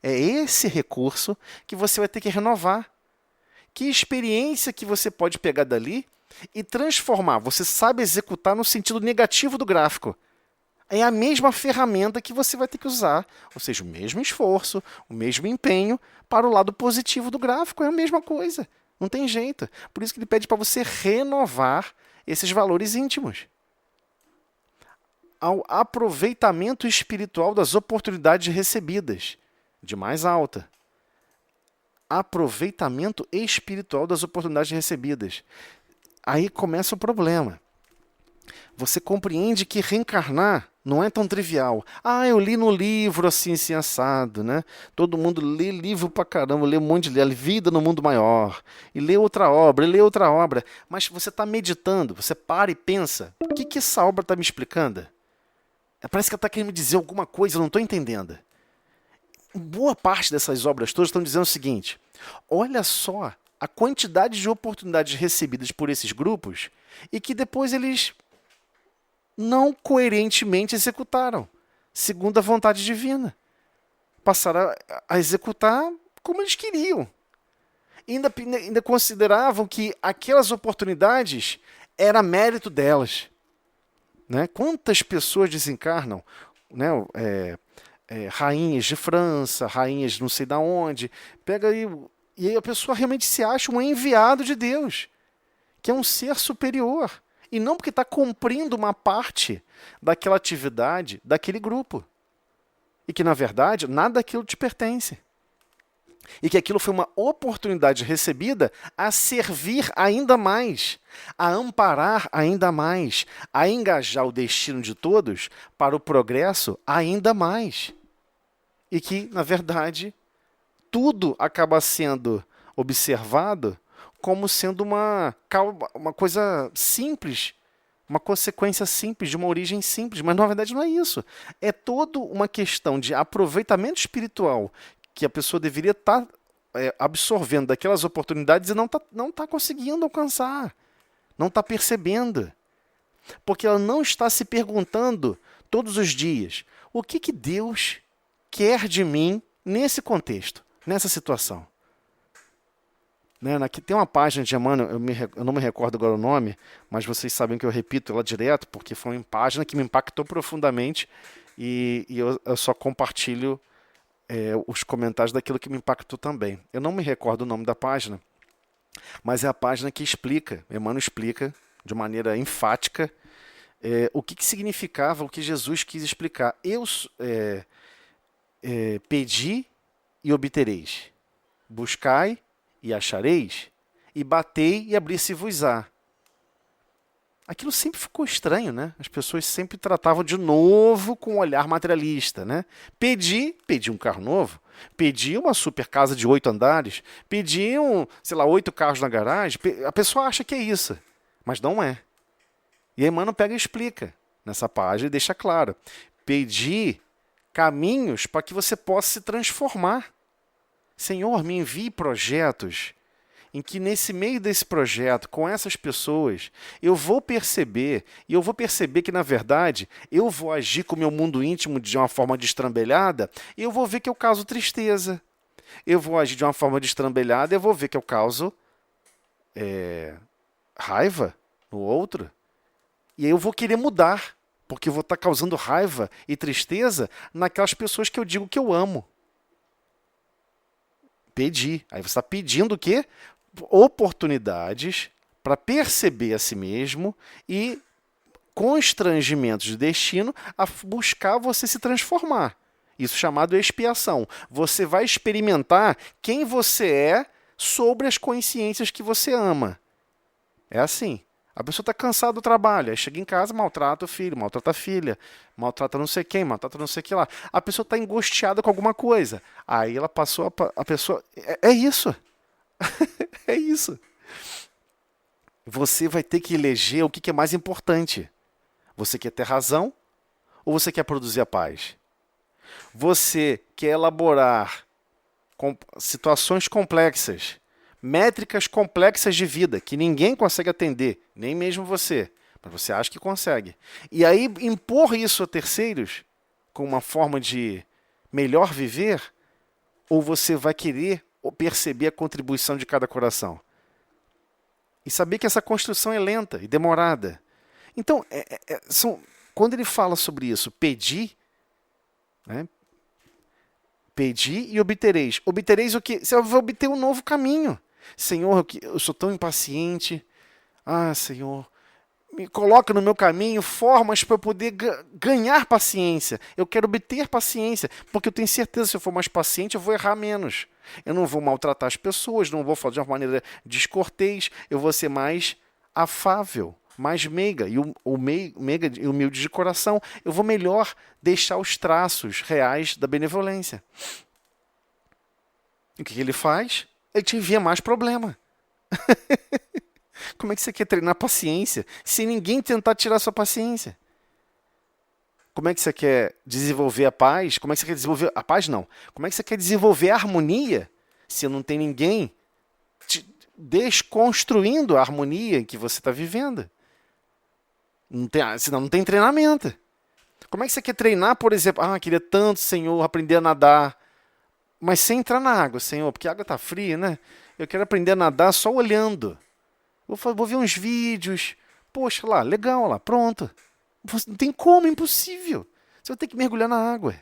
É esse recurso que você vai ter que renovar. Que experiência que você pode pegar dali e transformar. Você sabe executar no sentido negativo do gráfico. É a mesma ferramenta que você vai ter que usar, ou seja, o mesmo esforço, o mesmo empenho para o lado positivo do gráfico. É a mesma coisa. Não tem jeito. Por isso que ele pede para você renovar esses valores íntimos. Ao aproveitamento espiritual das oportunidades recebidas. De mais alta. Aproveitamento espiritual das oportunidades recebidas. Aí começa o problema. Você compreende que reencarnar não é tão trivial. Ah, eu li no livro assim assado, né? Todo mundo lê livro pra caramba, lê um monte de livro, Vida no Mundo Maior, e lê outra obra, e lê outra obra. Mas você está meditando, você para e pensa, o que essa obra está me explicando? Parece que ela está querendo me dizer alguma coisa, eu não estou entendendo. Boa parte dessas obras todas estão dizendo o seguinte, olha só a quantidade de oportunidades recebidas por esses grupos e que depois eles não coerentemente executaram, segundo a vontade divina. Passaram a executar como eles queriam. Ainda consideravam que aquelas oportunidades era mérito delas. Né? Quantas pessoas desencarnam, né? Rainhas de França, rainhas não sei de onde, pega aí, e aí a pessoa realmente se acha um enviado de Deus, que é um ser superior. E não porque está cumprindo uma parte daquela atividade, daquele grupo. E que, na verdade, nada daquilo te pertence. E que aquilo foi uma oportunidade recebida a servir ainda mais, a amparar ainda mais, a engajar o destino de todos para o progresso ainda mais. E que, na verdade, tudo acaba sendo observado como sendo uma coisa simples, uma consequência simples, de uma origem simples, mas na verdade não é isso. É toda uma questão de aproveitamento espiritual que a pessoa deveria estar absorvendo daquelas oportunidades e não tá conseguindo alcançar, não está percebendo. Porque ela não está se perguntando todos os dias, o que Deus quer de mim nesse contexto, nessa situação. Aqui tem uma página de Emmanuel, eu não me recordo agora o nome, mas vocês sabem que eu repito ela direto, porque foi uma página que me impactou profundamente e eu só compartilho os comentários daquilo que me impactou também. Eu não me recordo o nome da página, mas é a página que explica, Emmanuel explica de maneira enfática o que significava o que Jesus quis explicar. Pedi e obtereis, buscai e achareis, e batei e abrir-se-vos-á. Aquilo sempre ficou estranho, né? As pessoas sempre tratavam de novo com um olhar materialista, né? Pedi um carro novo, pedi uma super casa de 8 andares, pedi 8 carros na garagem. A pessoa acha que é isso, mas não é. E aí Emmanuel pega e explica nessa página e deixa claro. Pedi caminhos para que você possa se transformar. Senhor, me envie projetos em que nesse meio desse projeto, com essas pessoas, eu vou perceber que, na verdade, eu vou agir com o meu mundo íntimo de uma forma destrambelhada e eu vou ver que eu causo tristeza. Eu vou agir de uma forma destrambelhada e eu vou ver que eu causo raiva no outro. E aí eu vou querer mudar, porque eu vou estar causando raiva e tristeza naquelas pessoas que eu digo que eu amo. Pedir. Aí você está pedindo o quê? Oportunidades para perceber a si mesmo e constrangimentos de destino a buscar você se transformar. Isso chamado expiação. Você vai experimentar quem você é sobre as consciências que você ama. É assim. A pessoa está cansada do trabalho, aí chega em casa, maltrata o filho, maltrata a filha, maltrata não sei quem, maltrata não sei o que lá. A pessoa está angustiada com alguma coisa. Aí ela passou a pessoa... É isso. É isso. Você vai ter que eleger o que é mais importante. Você quer ter razão ou você quer produzir a paz? Você quer elaborar situações complexas, métricas complexas de vida que ninguém consegue atender, nem mesmo você, mas você acha que consegue. E aí impor isso a terceiros com uma forma de melhor viver, ou você vai querer perceber a contribuição de cada coração? E saber que essa construção é lenta e demorada. Então, quando ele fala sobre isso, pedir, né? Pedi e obtereis. Obtereis o quê? Você vai obter um novo caminho. Senhor, eu sou tão impaciente. Ah, Senhor, me coloca no meu caminho formas para eu poder ganhar paciência. Eu quero obter paciência, porque eu tenho certeza que se eu for mais paciente, eu vou errar menos. Eu não vou maltratar as pessoas, não vou falar de uma maneira descortês, eu vou ser mais afável, mais meiga meiga e humilde de coração. Eu vou melhor deixar os traços reais da benevolência. E o que ele faz? Ele te envia mais problema. Como é que você quer treinar paciência se ninguém tentar tirar sua paciência? Como é que você quer desenvolver a paz? Como é que você quer desenvolver a paz? Não. Como é que você quer desenvolver a harmonia se não tem ninguém desconstruindo a harmonia que você está vivendo? Senão não tem treinamento. Como é que você quer treinar, por exemplo? Queria tanto, Senhor, aprender a nadar, mas sem entrar na água, Senhor, porque a água está fria, né? Eu quero aprender a nadar só olhando. Vou ver uns vídeos. Poxa, lá, legal, lá, pronto. Não tem como, é impossível. Você vai ter que mergulhar na água.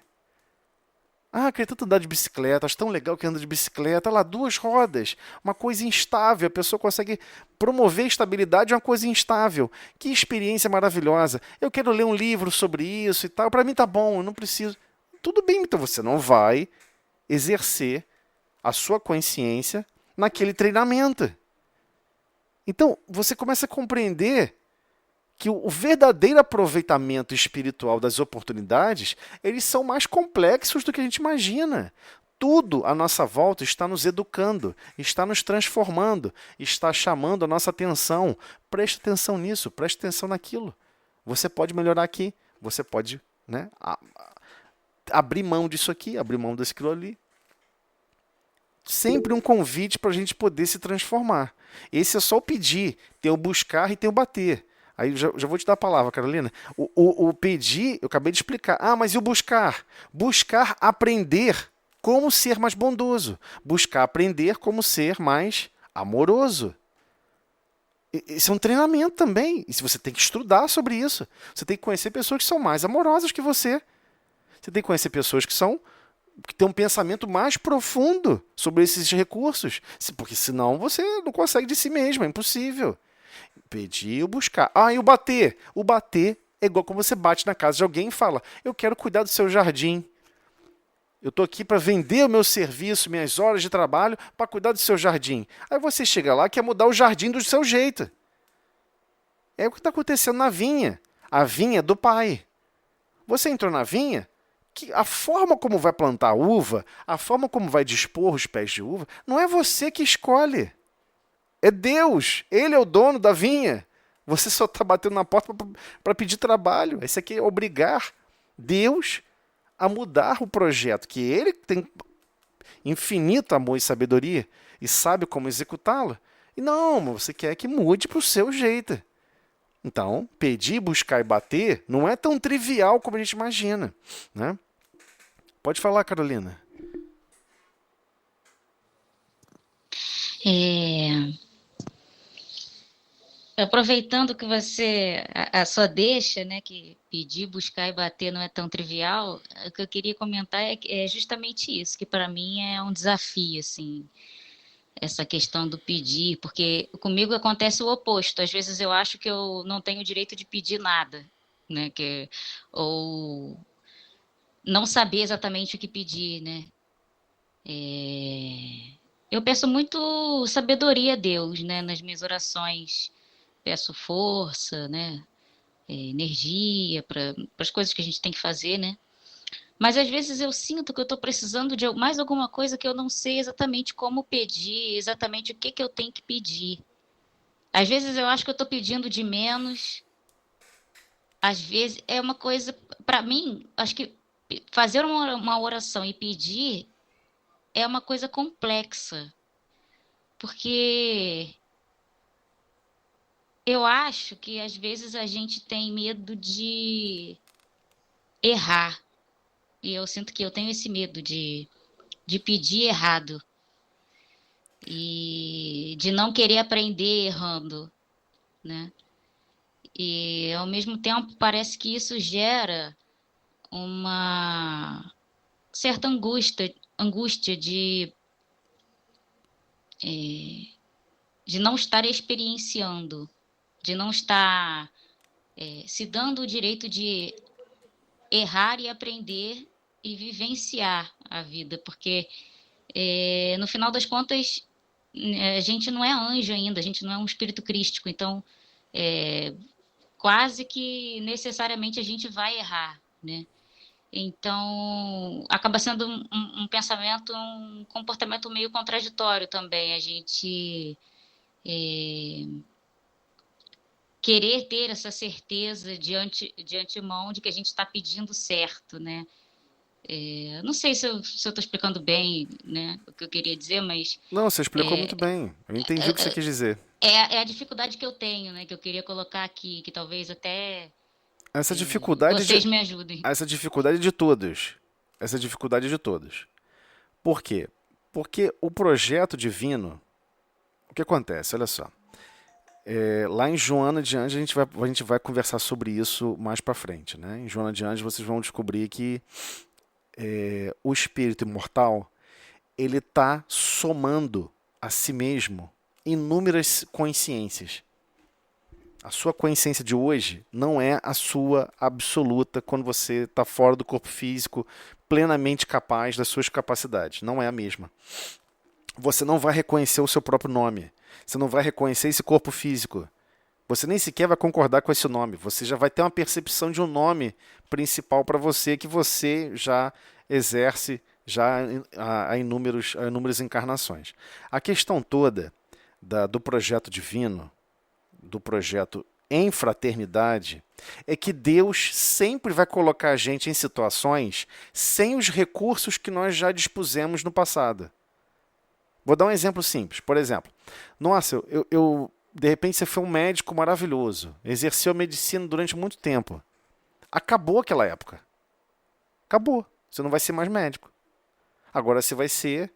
Queria tanto andar de bicicleta, acho tão legal que anda de bicicleta. Lá, 2 rodas, uma coisa instável. A pessoa consegue promover a estabilidade de uma coisa instável. Que experiência maravilhosa. Eu quero ler um livro sobre isso e tal. Para mim tá bom, eu não preciso. tudo bem, então você não vai exercer a sua consciência naquele treinamento. Então, você começa a compreender que o verdadeiro aproveitamento espiritual das oportunidades, eles são mais complexos do que a gente imagina. Tudo à nossa volta está nos educando, está nos transformando, está chamando a nossa atenção. Preste atenção nisso, preste atenção naquilo. Você pode melhorar aqui, você pode, né, abrir mão disso aqui, abrir mão daquilo ali. Sempre um convite para a gente poder se transformar. Esse é só o pedir, tem o buscar e tem o bater. Aí já vou te dar a palavra, Carolina. O pedir, eu acabei de explicar. Ah, mas e o buscar? Buscar aprender como ser mais bondoso. Buscar aprender como ser mais amoroso. Isso é um treinamento também. E você tem que estudar sobre isso. Você tem que conhecer pessoas que são mais amorosas que você. Você tem que conhecer pessoas que têm um pensamento mais profundo sobre esses recursos. Porque senão você não consegue de si mesmo, é impossível. Pedir ou buscar. Ah, e o bater? O bater é igual quando você bate na casa de alguém e fala: eu quero cuidar do seu jardim. Eu estou aqui para vender o meu serviço, minhas horas de trabalho, para cuidar do seu jardim. Aí você chega lá e quer mudar o jardim do seu jeito. É o que está acontecendo na vinha. A vinha do pai. Você entrou na vinha, que a forma como vai plantar a uva, a forma como vai dispor os pés de uva, não é você que escolhe. É Deus. Ele é o dono da vinha. Você só está batendo na porta para pedir trabalho. Isso aqui é obrigar Deus a mudar o projeto, que ele tem infinito amor e sabedoria e sabe como executá-lo. E não, você quer que mude para o seu jeito. Então, pedir, buscar e bater não é tão trivial como a gente imagina, né? Pode falar, Carolina. Aproveitando que a sua deixa, né, que pedir, buscar e bater não é tão trivial, o que eu queria comentar é justamente isso, que para mim é um desafio, assim, essa questão do pedir, porque comigo acontece o oposto. Às vezes eu acho que eu não tenho o direito de pedir nada, né, ou não saber exatamente o que pedir, né. Eu peço muito sabedoria a Deus, né, nas minhas orações. Peço força, né, energia para as coisas que a gente tem que fazer, né? Mas às vezes eu sinto que eu estou precisando de mais alguma coisa que eu não sei exatamente como pedir, exatamente o que eu tenho que pedir. Às vezes eu acho que eu estou pedindo de menos. Às vezes é uma coisa, para mim, acho que fazer uma oração e pedir é uma coisa complexa, porque eu acho que às vezes a gente tem medo de errar. E eu sinto que eu tenho esse medo de pedir errado. E de não querer aprender errando, né? E ao mesmo tempo parece que isso gera uma certa angústia de não estar experienciando, de não estar se dando o direito de errar e aprender e vivenciar a vida, porque no final das contas a gente não é anjo ainda, a gente não é um espírito crístico, então quase que necessariamente a gente vai errar, né? Então acaba sendo um pensamento, um comportamento meio contraditório também, a gente querer ter essa certeza de antemão de que a gente está pedindo certo, né? Não sei se eu estou explicando bem, né, o que eu queria dizer, mas... Não, você explicou muito bem. Eu entendi o que você quis dizer. É a dificuldade que eu tenho, né, que eu queria colocar aqui, que talvez até vocês me ajudem. Essa dificuldade de todos. Essa dificuldade de todos. Por quê? Porque o projeto divino... O que acontece? Olha só. Lá em Joana de Anjos a gente vai conversar sobre isso mais para frente, né? Em Joana de Anjos vocês vão descobrir que o espírito imortal ele está somando a si mesmo inúmeras consciências. A sua consciência de hoje não é a sua absoluta quando você está fora do corpo físico, plenamente capaz das suas capacidades. Não é a mesma. Você não vai reconhecer o seu próprio nome. Você não vai reconhecer esse corpo físico. Você nem sequer vai concordar com esse nome. Você já vai ter uma percepção de um nome principal para você que você já exerce já há inúmeras encarnações. A questão toda do projeto divino, do projeto em fraternidade, é que Deus sempre vai colocar a gente em situações sem os recursos que nós já dispusemos no passado. Vou dar um exemplo simples. Por exemplo, nossa, de repente você foi um médico maravilhoso, exerceu a medicina durante muito tempo. Acabou aquela época. Acabou. Você não vai ser mais médico. Agora você vai ser...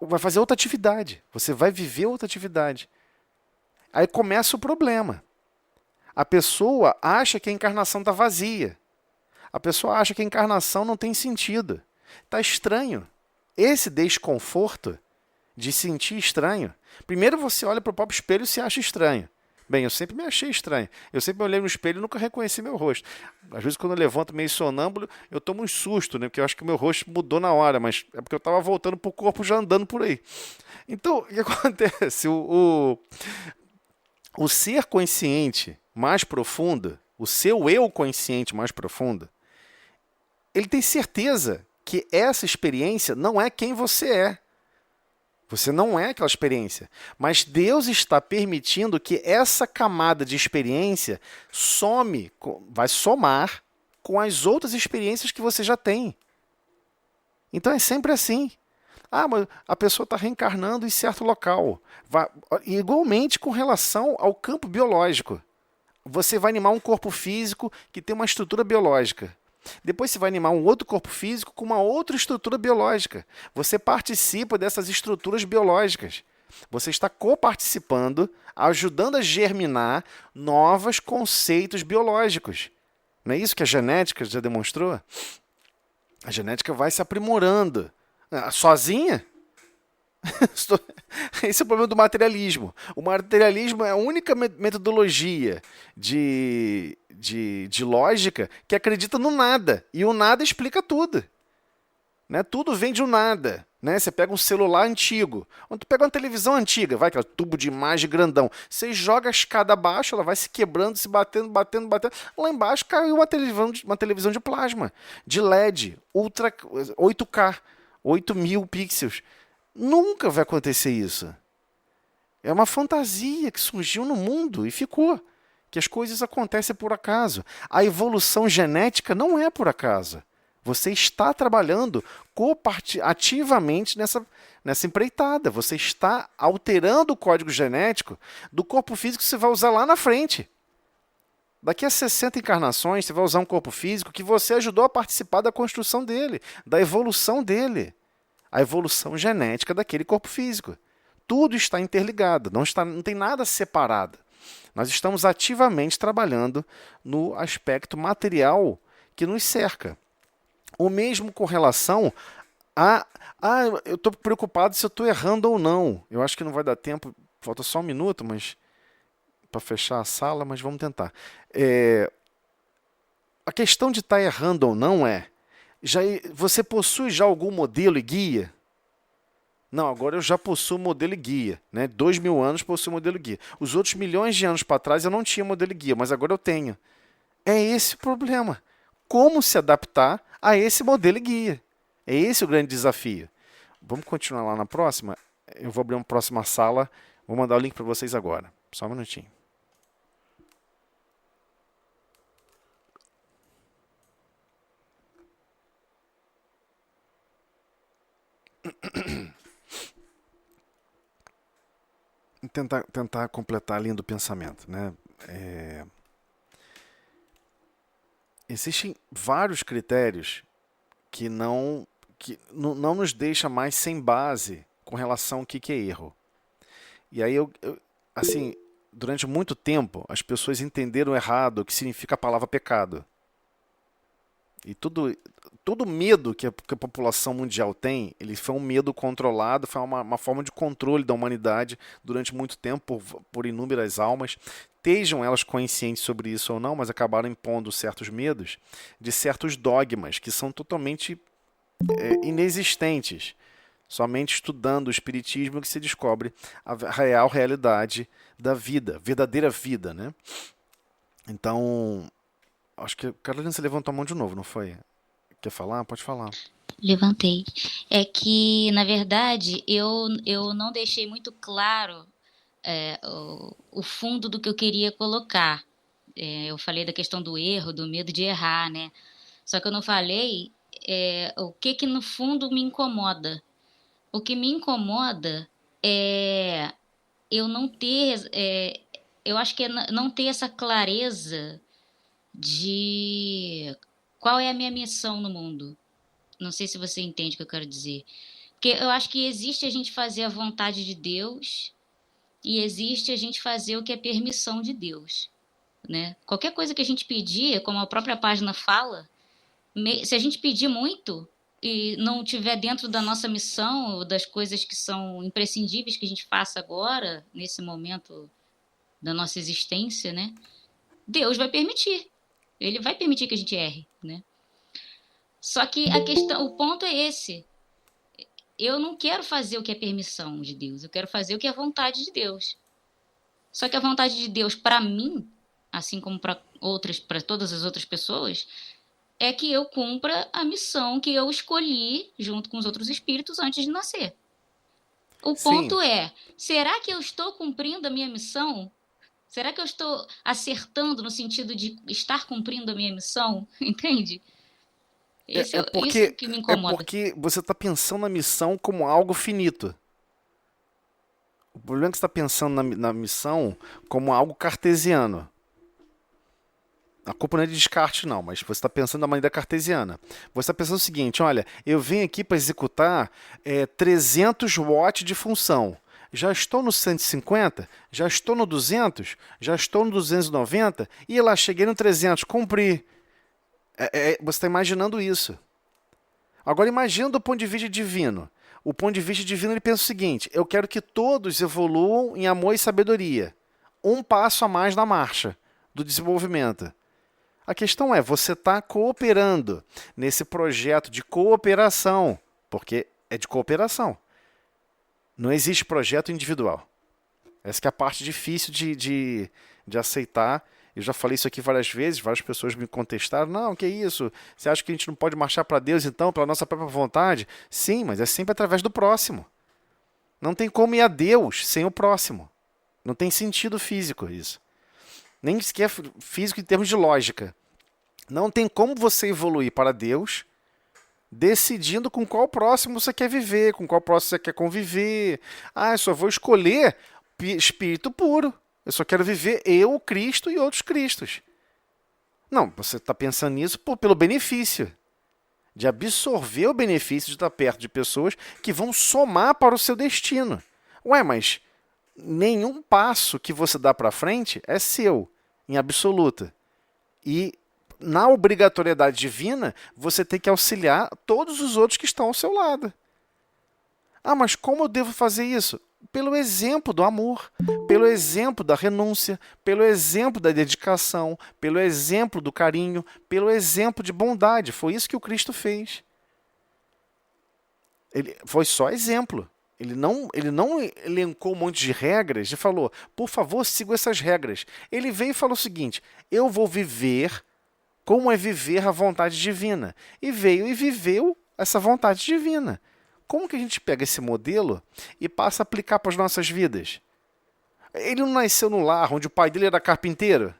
vai fazer outra atividade. Você vai viver outra atividade. Aí começa o problema. A pessoa acha que a encarnação está vazia. A pessoa acha que a encarnação não tem sentido. Está estranho. Esse desconforto de sentir estranho. Primeiro você olha para o próprio espelho e se acha estranho. Bem, eu sempre me achei estranho. Eu sempre olhei no espelho e nunca reconheci meu rosto. Às vezes, quando eu levanto meio sonâmbulo, eu tomo um susto, né? Porque eu acho que o meu rosto mudou na hora, mas é porque eu estava voltando para o corpo já andando por aí. Então, o que acontece? O ser consciente mais profundo, o seu eu consciente mais profundo, ele tem certeza que essa experiência não é quem você é. Você não é aquela experiência. Mas Deus está permitindo que essa camada de experiência vai somar com as outras experiências que você já tem. Então é sempre assim. Mas a pessoa está reencarnando em certo local. Igualmente com relação ao campo biológico. Você vai animar um corpo físico que tem uma estrutura biológica. Depois você vai animar um outro corpo físico com uma outra estrutura biológica. Você participa dessas estruturas biológicas. Você está coparticipando, ajudando a germinar novos conceitos biológicos. Não é isso que a genética já demonstrou? A genética vai se aprimorando. Sozinha? Esse é o problema do materialismo. O materialismo é a única metodologia de lógica que acredita no nada. E o nada explica tudo. Né? Tudo vem de um nada. Né? Você pega um celular antigo. Quando tu pega uma televisão antiga, vai aquele tubo de imagem grandão. Você joga a escada abaixo, ela vai se quebrando, se batendo. Lá embaixo caiu uma televisão de plasma, de LED, Ultra 8K, 8.000 pixels. Nunca vai acontecer isso. É uma fantasia que surgiu no mundo e ficou. Que as coisas acontecem por acaso. A evolução genética não é por acaso. Você está trabalhando ativamente nessa empreitada. Você está alterando o código genético do corpo físico que você vai usar lá na frente. Daqui a 60 encarnações, você vai usar um corpo físico que você ajudou a participar da construção dele, da evolução dele. A evolução genética daquele corpo físico. Tudo está interligado, não tem nada separado. Nós estamos ativamente trabalhando no aspecto material que nos cerca. O mesmo com relação a... eu estou preocupado se eu estou errando ou não. Eu acho que não vai dar tempo, falta só um minuto para fechar a sala, mas vamos tentar. A questão de estar errando ou não você possui já algum modelo e guia? Não, agora eu já possuo modelo e guia. Né? 2.000 anos possuo modelo e guia. Os outros milhões de anos para trás eu não tinha modelo e guia, mas agora eu tenho. É esse o problema. Como se adaptar a esse modelo e guia? É esse o grande desafio. Vamos continuar lá na próxima? Eu vou abrir uma próxima sala. Vou mandar o link para vocês agora. Só um minutinho. Tentar completar a linha do pensamento, né? Existem vários critérios que não nos deixa mais sem base com relação ao que é erro. E aí, assim, durante muito tempo, as pessoas entenderam errado o que significa a palavra pecado. E todo medo que a população mundial tem, ele foi um medo controlado, foi uma forma de controle da humanidade durante muito tempo por inúmeras almas. Estejam elas conscientes sobre isso ou não, mas acabaram impondo certos medos de certos dogmas que são totalmente inexistentes. Somente estudando o espiritismo que se descobre a real realidade da vida, verdadeira vida, né? Então, acho que a Carolina, você levantou a mão de novo, não foi? Quer falar? Pode falar. Levantei. É que, na verdade, eu não deixei muito claro o fundo do que eu queria colocar. Eu falei da questão do erro, do medo de errar, né? Só que eu não falei o que no fundo me incomoda. O que me incomoda é eu não ter, eu acho que é não ter essa clareza de qual é a minha missão no mundo. Não sei se você entende o que eu quero dizer. Porque eu acho que existe a gente fazer a vontade de Deus e existe a gente fazer o que é permissão de Deus, né? Qualquer coisa que a gente pedir, como a própria página fala, se a gente pedir muito e não tiver dentro da nossa missão, ou das coisas que são imprescindíveis que a gente faça agora, nesse momento da nossa existência, né? Deus vai permitir. Ele vai permitir que a gente erre, né? Só que o ponto é esse. Eu não quero fazer o que é permissão de Deus, eu quero fazer o que é vontade de Deus. Só que a vontade de Deus para mim, assim como para todas as outras pessoas, é que eu cumpra a missão que eu escolhi junto com os outros espíritos antes de nascer. O ponto é, será que eu estou cumprindo a minha missão? Será que eu estou acertando no sentido de estar cumprindo a minha missão? Entende? Isso que me incomoda. É porque você está pensando na missão como algo finito. O problema é que você está pensando na missão como algo cartesiano. A culpa não é de Descartes, não, mas você está pensando da maneira cartesiana. Você está pensando o seguinte, olha, eu venho aqui para executar 300 watts de função. Já estou no 150, já estou no 200, já estou no 290 e lá cheguei no 300, cumpri. Você está imaginando isso. Agora imagina do ponto de vista divino. O ponto de vista divino ele pensa o seguinte, eu quero que todos evoluam em amor e sabedoria. Um passo a mais na marcha do desenvolvimento. A questão é, você está cooperando nesse projeto de cooperação, porque é de cooperação. Não existe projeto individual. Essa que é a parte difícil de aceitar. Eu já falei isso aqui várias vezes, várias pessoas me contestaram. Não, que isso? Você acha que a gente não pode marchar para Deus, então, pela nossa própria vontade? Sim, mas é sempre através do próximo. Não tem como ir a Deus sem o próximo. Não tem sentido físico isso. Nem sequer físico em termos de lógica. Não tem como você evoluir para Deus decidindo com qual próximo você quer viver, com qual próximo você quer conviver. Eu só vou escolher espírito puro. Eu só quero viver eu, Cristo e outros Cristos. Não, você está pensando nisso pelo benefício. De absorver o benefício de estar perto de pessoas que vão somar para o seu destino. Mas nenhum passo que você dá para frente é seu, em absoluta. E na obrigatoriedade divina, você tem que auxiliar todos os outros que estão ao seu lado. Mas como eu devo fazer isso? Pelo exemplo do amor, pelo exemplo da renúncia, pelo exemplo da dedicação, pelo exemplo do carinho, pelo exemplo de bondade. Foi isso que o Cristo fez. Ele foi só exemplo. Ele não elencou um monte de regras e falou, por favor, sigam essas regras. Ele veio e falou o seguinte, eu vou viver como é viver a vontade divina. E veio e viveu essa vontade divina. Como que a gente pega esse modelo e passa a aplicar para as nossas vidas? Ele não nasceu no lar onde o pai dele era carpinteiro?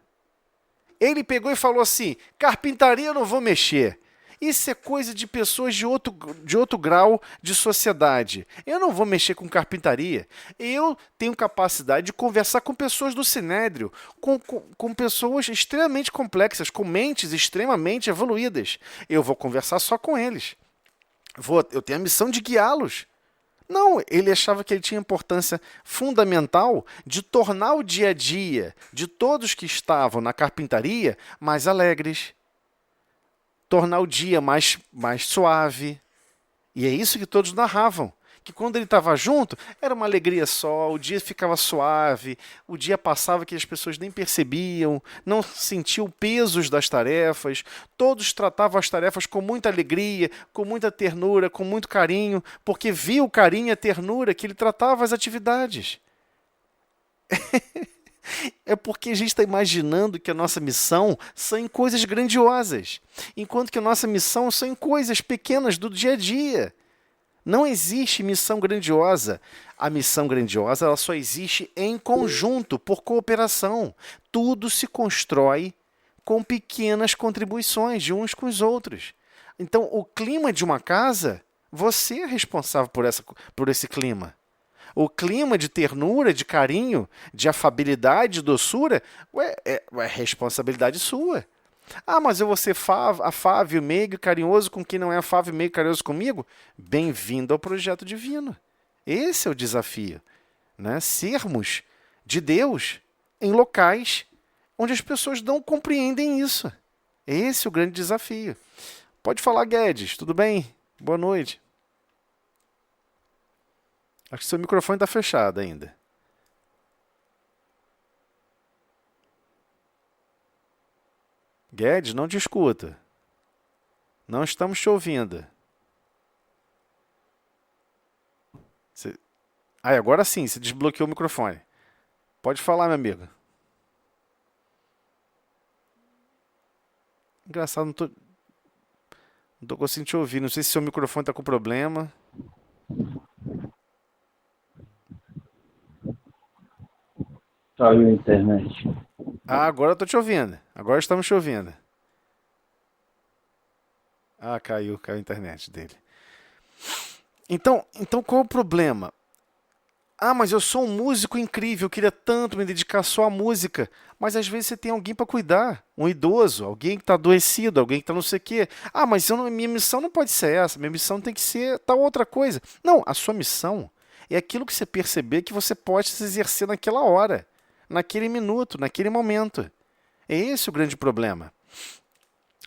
Ele pegou e falou assim, carpintaria eu não vou mexer. Isso é coisa de pessoas de outro grau de sociedade. Eu não vou mexer com carpintaria. Eu tenho capacidade de conversar com pessoas do Sinédrio, com pessoas extremamente complexas, com mentes extremamente evoluídas. Eu vou conversar só com eles. Eu tenho a missão de guiá-los. Não, ele achava que ele tinha importância fundamental de tornar o dia a dia de todos que estavam na carpintaria mais alegres. tornar o dia mais suave. E é isso que todos narravam. Que quando ele estava junto, era uma alegria só, o dia ficava suave, o dia passava que as pessoas nem percebiam, não sentiam pesos das tarefas, todos tratavam as tarefas com muita alegria, com muita ternura, com muito carinho, porque viam o carinho e a ternura que ele tratava as atividades. É porque a gente está imaginando que a nossa missão são em coisas grandiosas, enquanto que a nossa missão são em coisas pequenas do dia a dia. Não existe missão grandiosa. A missão grandiosa ela só existe em conjunto, por cooperação. Tudo se constrói com pequenas contribuições de uns com os outros. Então, o clima de uma casa, você é responsável por esse clima. O clima de ternura, de carinho, de afabilidade, de doçura, é responsabilidade sua. Ah, mas eu vou ser afável, meigo e carinhoso com quem não é afável, meigo e carinhoso comigo? Bem-vindo ao projeto divino. Esse é o desafio, né? Sermos de Deus em locais onde as pessoas não compreendem isso. Esse é o grande desafio. Pode falar, Guedes. Tudo bem? Boa noite. Acho que seu microfone está fechado ainda. Guedes, não te escuta. Não estamos te ouvindo. Agora sim, você desbloqueou o microfone. Pode falar, meu amigo. Engraçado, não tô conseguindo te ouvir. Não sei se seu microfone está com problema. Caiu a internet. Agora eu tô te ouvindo. Agora estamos te ouvindo. Caiu a internet dele. Então qual é o problema? Mas eu sou um músico incrível, eu queria tanto me dedicar só à música. Mas às vezes você tem alguém para cuidar, um idoso, alguém que está adoecido, alguém que está não sei o quê. Mas minha missão não pode ser essa, minha missão tem que ser tal outra coisa. Não, a sua missão é aquilo que você perceber que você pode se exercer naquela hora, naquele minuto, naquele momento. É esse o grande problema.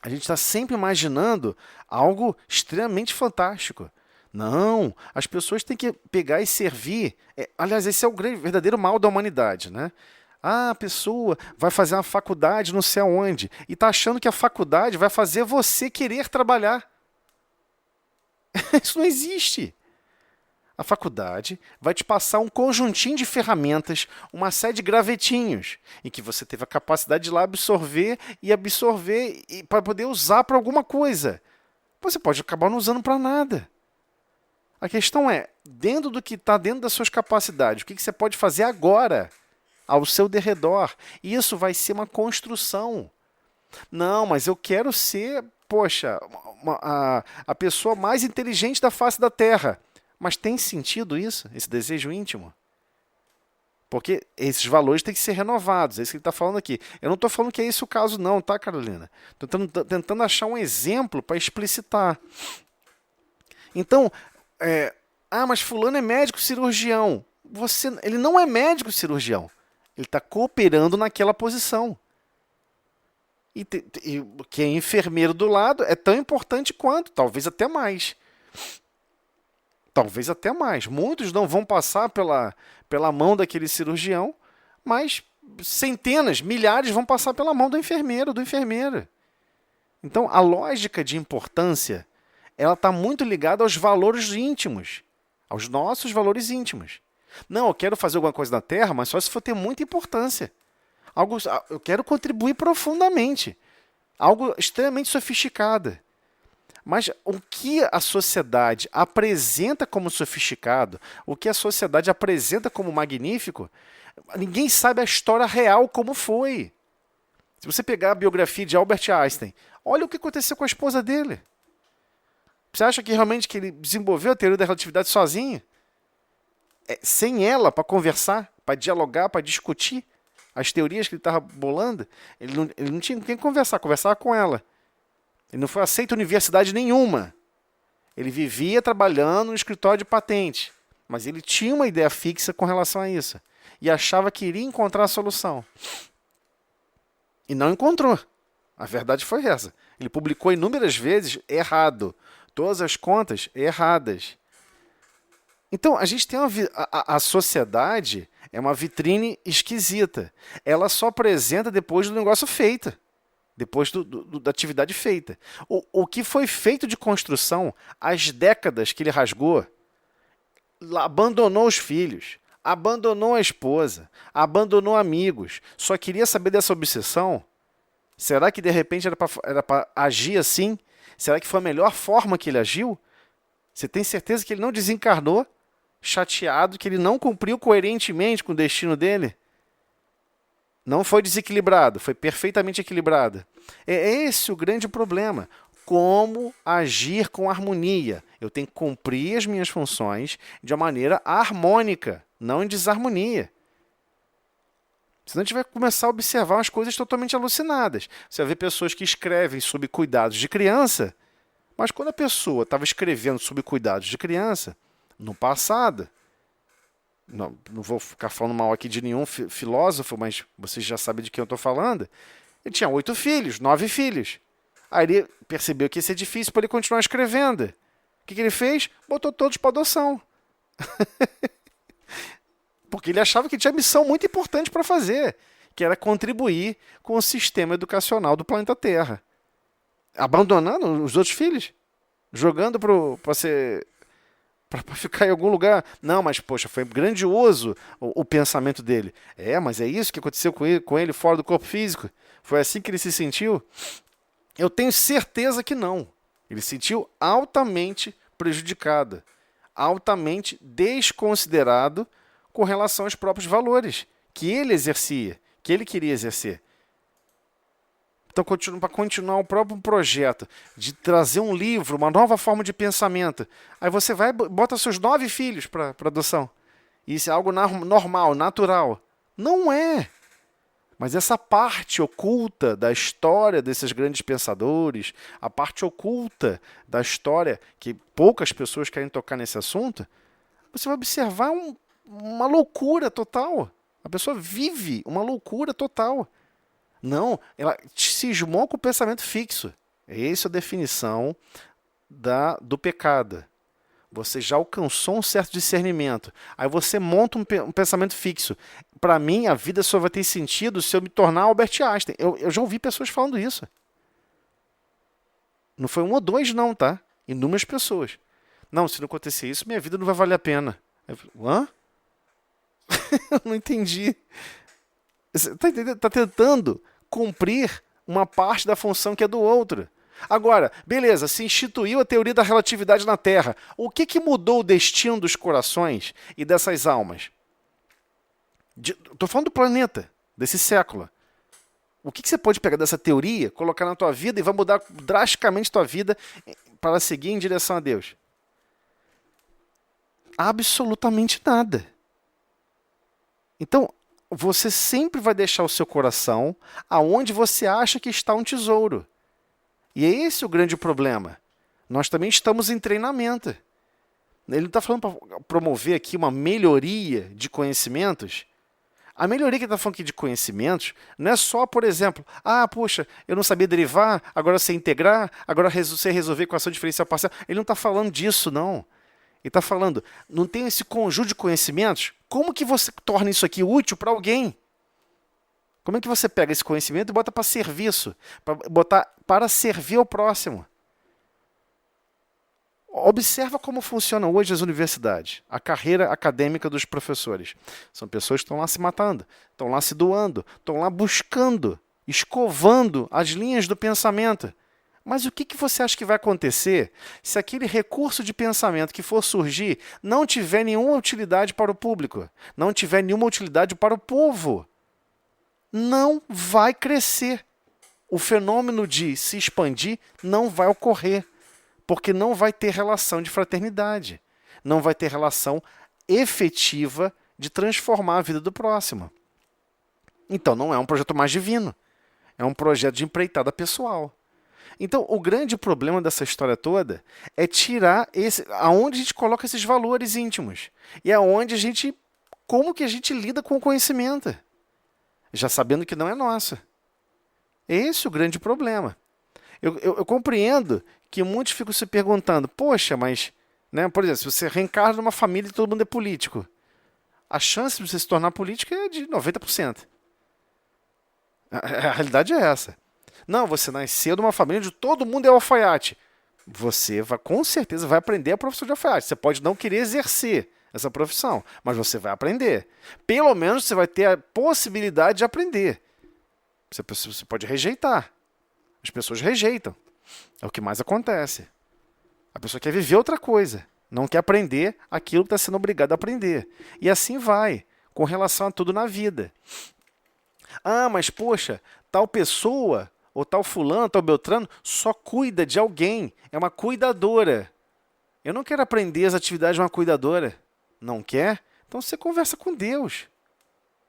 A gente está sempre imaginando algo extremamente fantástico. Não, as pessoas têm que pegar e servir. Aliás, esse é o verdadeiro mal da humanidade, né? A pessoa vai fazer uma faculdade não sei aonde e está achando que a faculdade vai fazer você querer trabalhar. Isso não existe. A faculdade vai te passar um conjuntinho de ferramentas, uma série de gravetinhos, em que você teve a capacidade de ir lá absorver e para poder usar para alguma coisa. Você pode acabar não usando para nada. A questão é, dentro do que está dentro das suas capacidades, o que você pode fazer agora, ao seu derredor? Isso vai ser uma construção. Não, mas eu quero ser, a pessoa mais inteligente da face da Terra. Mas tem sentido isso, esse desejo íntimo? Porque esses valores têm que ser renovados, é isso que ele está falando aqui. Eu não estou falando que é esse o caso não, tá, Carolina? Estou tentando achar um exemplo para explicitar. Então, mas fulano é médico cirurgião. Ele não é médico cirurgião. Ele está cooperando naquela posição. E quem é enfermeiro do lado é tão importante quanto, talvez até mais. Talvez até mais. Muitos não vão passar pela mão daquele cirurgião, mas centenas, milhares vão passar pela mão do enfermeiro, do enfermeiro. Então, a lógica de importância, ela está muito ligada aos valores íntimos, aos nossos valores íntimos. Não, eu quero fazer alguma coisa na Terra, mas só se for ter muita importância. Eu quero contribuir profundamente. Algo extremamente sofisticado. Mas o que a sociedade apresenta como sofisticado, o que a sociedade apresenta como magnífico, ninguém sabe a história real como foi. Se você pegar a biografia de Albert Einstein, olha o que aconteceu com a esposa dele. Você acha que realmente que ele desenvolveu a teoria da relatividade sozinho? Sem ela para conversar, para dialogar, para discutir as teorias que ele estava bolando? Ele não tinha com quem conversava com ela. Ele não foi aceito em universidade nenhuma. Ele vivia trabalhando no escritório de patente, mas ele tinha uma ideia fixa com relação a isso e achava que iria encontrar a solução. E não encontrou. A verdade foi essa. Ele publicou inúmeras vezes errado. Todas as contas erradas. Então, a gente tem a sociedade é uma vitrine esquisita. Ela só apresenta depois do negócio feito. Depois da atividade feita. O que foi feito de construção, as décadas que ele rasgou, abandonou os filhos, abandonou a esposa, abandonou amigos, só queria saber dessa obsessão. Será que de repente era para agir assim? Será que foi a melhor forma que ele agiu? Você tem certeza que ele não desencarnou, chateado, que ele não cumpriu coerentemente com o destino dele? Não foi desequilibrado, foi perfeitamente equilibrado. É esse o grande problema. Como agir com harmonia? Eu tenho que cumprir as minhas funções de uma maneira harmônica, não em desarmonia. Senão a gente vai começar a observar umas coisas totalmente alucinadas. Você vai ver pessoas que escrevem sob cuidados de criança, mas quando a pessoa estava escrevendo sob cuidados de criança, no passado, não vou ficar falando mal aqui de nenhum filósofo, mas vocês já sabem de quem eu estou falando, ele tinha 8 filhos, 9 filhos. Aí ele percebeu que ia ser difícil para ele continuar escrevendo. O que ele fez? Botou todos para adoção. Porque ele achava que tinha missão muito importante para fazer, que era contribuir com o sistema educacional do planeta Terra. Abandonando os outros filhos, jogando para ficar em algum lugar. Não, mas poxa, foi grandioso o pensamento dele. Mas é isso que aconteceu com ele fora do corpo físico? Foi assim que ele se sentiu? Eu tenho certeza que não. Ele se sentiu altamente prejudicado, altamente desconsiderado com relação aos próprios valores que ele exercia, que ele queria exercer. Então, para continuar o próprio projeto de trazer um livro, uma nova forma de pensamento, aí você vai e bota seus 9 filhos para adoção. Isso é algo normal, natural. Não é. Mas essa parte oculta da história desses grandes pensadores, a parte oculta da história, que poucas pessoas querem tocar nesse assunto, você vai observar uma loucura total. A pessoa vive uma loucura total. Não, ela cismou com o pensamento fixo. Essa é a definição do pecado. Você já alcançou um certo discernimento. Aí você monta um pensamento fixo. Para mim, a vida só vai ter sentido se eu me tornar Albert Einstein. Eu já ouvi pessoas falando isso. Não foi 1 ou 2, não, tá? Inúmeras pessoas. Não, se não acontecer isso, minha vida não vai valer a pena. Eu falei, hã? Eu não entendi. Você está entendendo? Está tentando cumprir uma parte da função que é do outro. Agora, beleza, se instituiu a teoria da relatividade na Terra. O que mudou o destino dos corações e dessas almas? Estou falando do planeta, desse século. O que você pode pegar dessa teoria, colocar na tua vida e vai mudar drasticamente tua vida para seguir em direção a Deus? Absolutamente nada. Então, você sempre vai deixar o seu coração aonde você acha que está um tesouro. E é esse o grande problema. Nós também estamos em treinamento. Ele não está falando para promover aqui uma melhoria de conhecimentos. A melhoria que ele está falando aqui de conhecimentos não é só, por exemplo, poxa, eu não sabia derivar, agora eu sei integrar, agora eu sei resolver equação diferencial parcial. Ele não está falando disso, não. Ele está falando, não tem esse conjunto de conhecimentos? Como que você torna isso aqui útil para alguém? Como é que você pega esse conhecimento e bota para serviço? Para servir ao próximo? Observa como funcionam hoje as universidades, a carreira acadêmica dos professores. São pessoas que estão lá se matando, estão lá se doando, estão lá buscando, escovando as linhas do pensamento. Mas o que você acha que vai acontecer se aquele recurso de pensamento que for surgir não tiver nenhuma utilidade para o público, não tiver nenhuma utilidade para o povo? Não vai crescer. O fenômeno de se expandir não vai ocorrer, porque não vai ter relação de fraternidade, não vai ter relação efetiva de transformar a vida do próximo. Então não é um projeto mais divino, é um projeto de empreitada pessoal. Então, o grande problema dessa história toda é tirar aonde a gente coloca esses valores íntimos. E aonde como que a gente lida com o conhecimento, já sabendo que não é nosso. Esse é o grande problema. Eu compreendo que muitos ficam se perguntando, poxa, mas, né, por exemplo, se você reencarna numa família e todo mundo é político, a chance de você se tornar político é de 90%. A realidade é essa. Não, você nasceu numa família onde todo mundo é alfaiate. Você vai, com certeza vai aprender a profissão de alfaiate. Você pode não querer exercer essa profissão, mas você vai aprender. Pelo menos você vai ter a possibilidade de aprender. Você pode rejeitar. As pessoas rejeitam. É o que mais acontece. A pessoa quer viver outra coisa. Não quer aprender aquilo que está sendo obrigado a aprender. E assim vai, com relação a tudo na vida. Ah, mas poxa, tal pessoa, ou tal fulano, tal beltrano, só cuida de alguém. É uma cuidadora. Eu não quero aprender as atividades de uma cuidadora. Não quer? Então você conversa com Deus.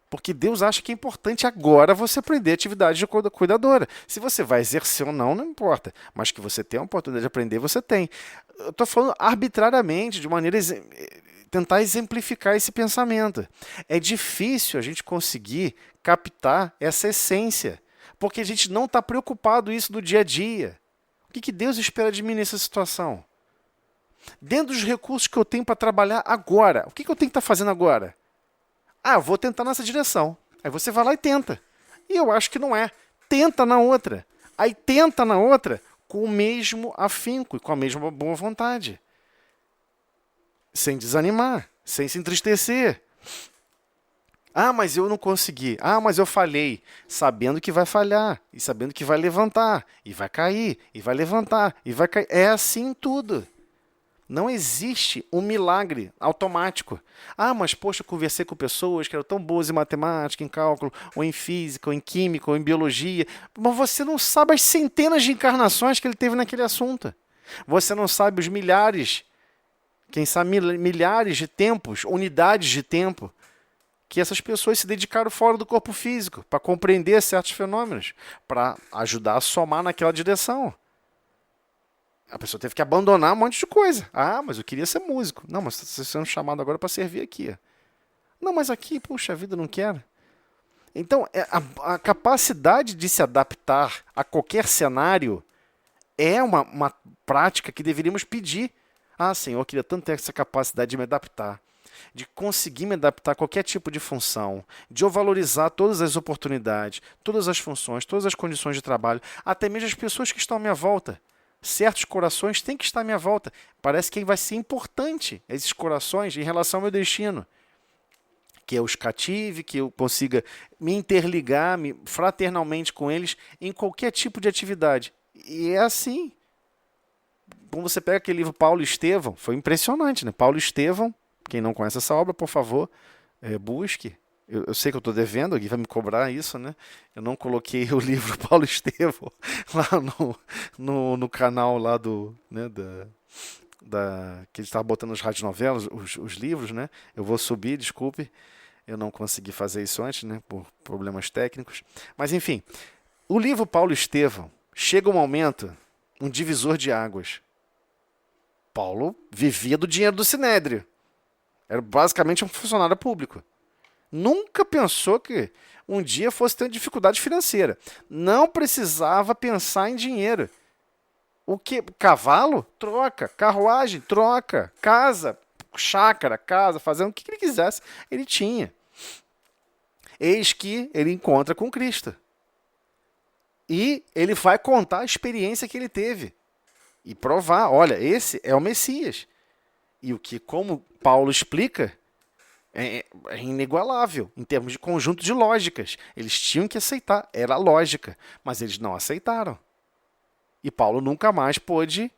Porque Deus acha que é importante agora você aprender atividade de cuidadora. Se você vai exercer ou não, não importa. Mas que você tem a oportunidade de aprender, você tem. Eu estou falando arbitrariamente, de maneira tentar exemplificar esse pensamento. É difícil a gente conseguir captar essa essência, porque a gente não está preocupado isso no dia a dia. O que Deus espera de mim nessa situação? Dentro dos recursos que eu tenho para trabalhar agora, o que eu tenho que estar fazendo agora? Ah, eu vou tentar nessa direção. Aí você vai lá e tenta. E eu acho que não é. Tenta na outra. Aí tenta na outra com o mesmo afinco e com a mesma boa vontade. Sem desanimar, sem se entristecer. Ah, mas eu não consegui. Ah, mas eu falhei. Sabendo que vai falhar. E sabendo que vai levantar. E vai cair. E vai levantar. E vai cair. É assim tudo. Não existe um milagre automático. Ah, mas poxa, eu conversei com pessoas que eram tão boas em matemática, em cálculo, ou em física, ou em química, ou em biologia. Mas você não sabe as centenas de encarnações que ele teve naquele assunto. Você não sabe os milhares, quem sabe milhares de tempos, unidades de tempo, que essas pessoas se dedicaram fora do corpo físico para compreender certos fenômenos, para ajudar a somar naquela direção. A pessoa teve que abandonar um monte de coisa. Ah, mas eu queria ser músico. Não, mas você está sendo chamado agora para servir aqui. Não, mas aqui, puxa, a vida não quero. Então, a capacidade de se adaptar a qualquer cenário é uma prática que deveríamos pedir. Ah, Senhor, eu queria tanto ter essa capacidade de me adaptar, de conseguir me adaptar a qualquer tipo de função, de eu valorizar todas as oportunidades, todas as funções, todas as condições de trabalho, até mesmo as pessoas que estão à minha volta. Certos corações têm que estar à minha volta. Parece que vai ser importante esses corações em relação ao meu destino. Que eu os cative, que eu consiga me interligar fraternalmente com eles em qualquer tipo de atividade. E é assim. Quando você pega aquele livro Paulo e Estevão, foi impressionante, né? Paulo e Estevão, quem não conhece essa obra, por favor, busque. Eu sei que eu estou devendo, alguém vai me cobrar isso, né? Eu não coloquei o livro Paulo Estevão lá no canal lá né, que ele estava botando as radionovelas, os livros, né? Eu vou subir, desculpe, eu não consegui fazer isso antes, né? Por problemas técnicos. Mas enfim, o livro Paulo Estevão chega um momento, um divisor de águas. Paulo vivia do dinheiro do Sinédrio. Era basicamente um funcionário público. Nunca pensou que um dia fosse ter dificuldade financeira. Não precisava pensar em dinheiro. O que? Cavalo? Troca. Carruagem? Troca. Casa? Chácara? Casa? Fazendo o que ele quisesse. Ele tinha. Eis que ele encontra com Cristo. E ele vai contar a experiência que ele teve. E provar, olha, esse é o Messias. E o que, como Paulo explica, é inigualável em termos de conjunto de lógicas. Eles tinham que aceitar, era lógica, mas eles não aceitaram. E Paulo nunca mais pôde,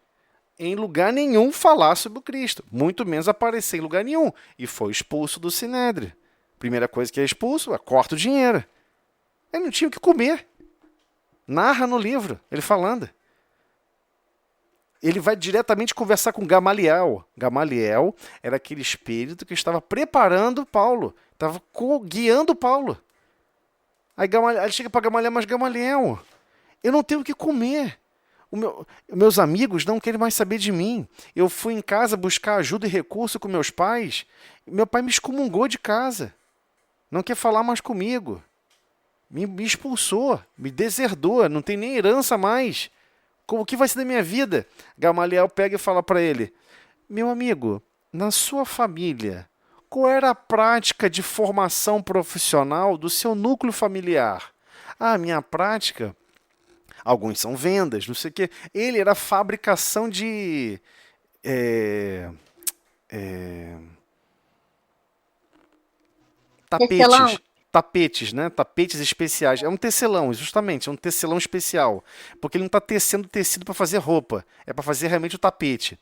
em lugar nenhum, falar sobre o Cristo, muito menos aparecer em lugar nenhum, e foi expulso do Sinédrio. Primeira coisa que é expulso, corta o dinheiro. Ele não tinha o que comer. Narra no livro, ele falando. Ele vai diretamente conversar com Gamaliel. Gamaliel era aquele espírito que estava preparando Paulo, estava guiando Paulo. Aí ele chega para Gamaliel, mas Gamaliel, eu não tenho o que comer. Meus amigos não querem mais saber de mim. Eu fui em casa buscar ajuda e recurso com meus pais. Meu pai me excomungou de casa. Não quer falar mais comigo. Me expulsou, me deserdou, não tem nem herança mais. O que vai ser da minha vida? Gamaliel pega e fala para ele: meu amigo, na sua família, qual era a prática de formação profissional do seu núcleo familiar? Minha prática, alguns são vendas, não sei o quê. Ele era fabricação de Tecelão. tapetes, né? Tapetes especiais. É um tecelão, justamente, é um tecelão especial. Porque ele não está tecendo tecido para fazer roupa, é para fazer realmente o tapete.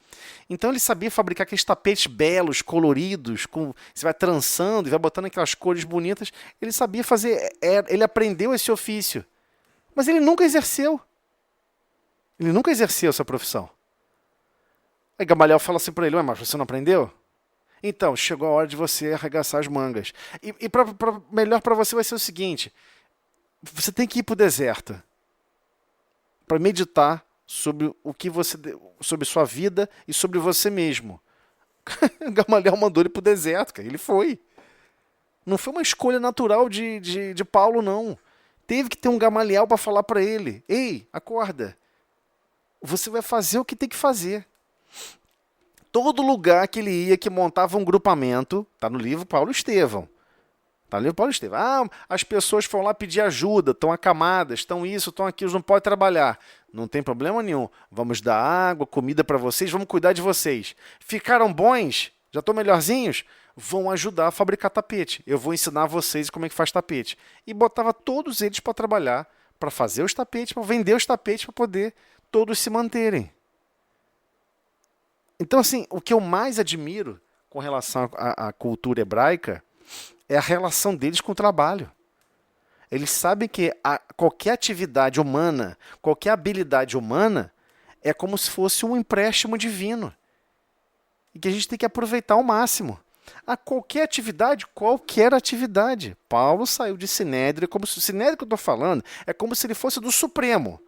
Então ele sabia fabricar aqueles tapetes belos, coloridos, você vai trançando e vai botando aquelas cores bonitas. Ele sabia fazer, ele aprendeu esse ofício. Mas ele nunca exerceu. Ele nunca exerceu essa profissão. Aí Gamaliel fala assim para ele: ué, mas você não aprendeu? Então, chegou a hora de você arregaçar as mangas. E melhor para você vai ser o seguinte: você tem que ir para o deserto para meditar sobre sobre sua vida e sobre você mesmo. Gamaliel mandou ele para o deserto, cara. Ele foi. Não foi uma escolha natural de Paulo, não. Teve que ter um Gamaliel para falar para ele: ei, acorda. Você vai fazer o que tem que fazer. Todo lugar que ele ia, que montava um grupamento, está no livro Paulo Estevão. Está no livro Paulo Estevão. As pessoas foram lá pedir ajuda, estão acamadas, estão isso, estão aquilo, não podem trabalhar. Não tem problema nenhum. Vamos dar água, comida para vocês, vamos cuidar de vocês. Ficaram bons? Já estão melhorzinhos? Vão ajudar a fabricar tapete. Eu vou ensinar vocês como é que faz tapete. E botava todos eles para trabalhar, para fazer os tapetes, para vender os tapetes, para poder todos se manterem. Então, assim, o que eu mais admiro com relação à cultura hebraica é a relação deles com o trabalho. Eles sabem que qualquer atividade humana, qualquer habilidade humana, é como se fosse um empréstimo divino. E que a gente tem que aproveitar ao máximo. A qualquer atividade, qualquer atividade. Paulo saiu de Sinédrio, o Sinédrio que eu estou falando é como se ele fosse do Supremo.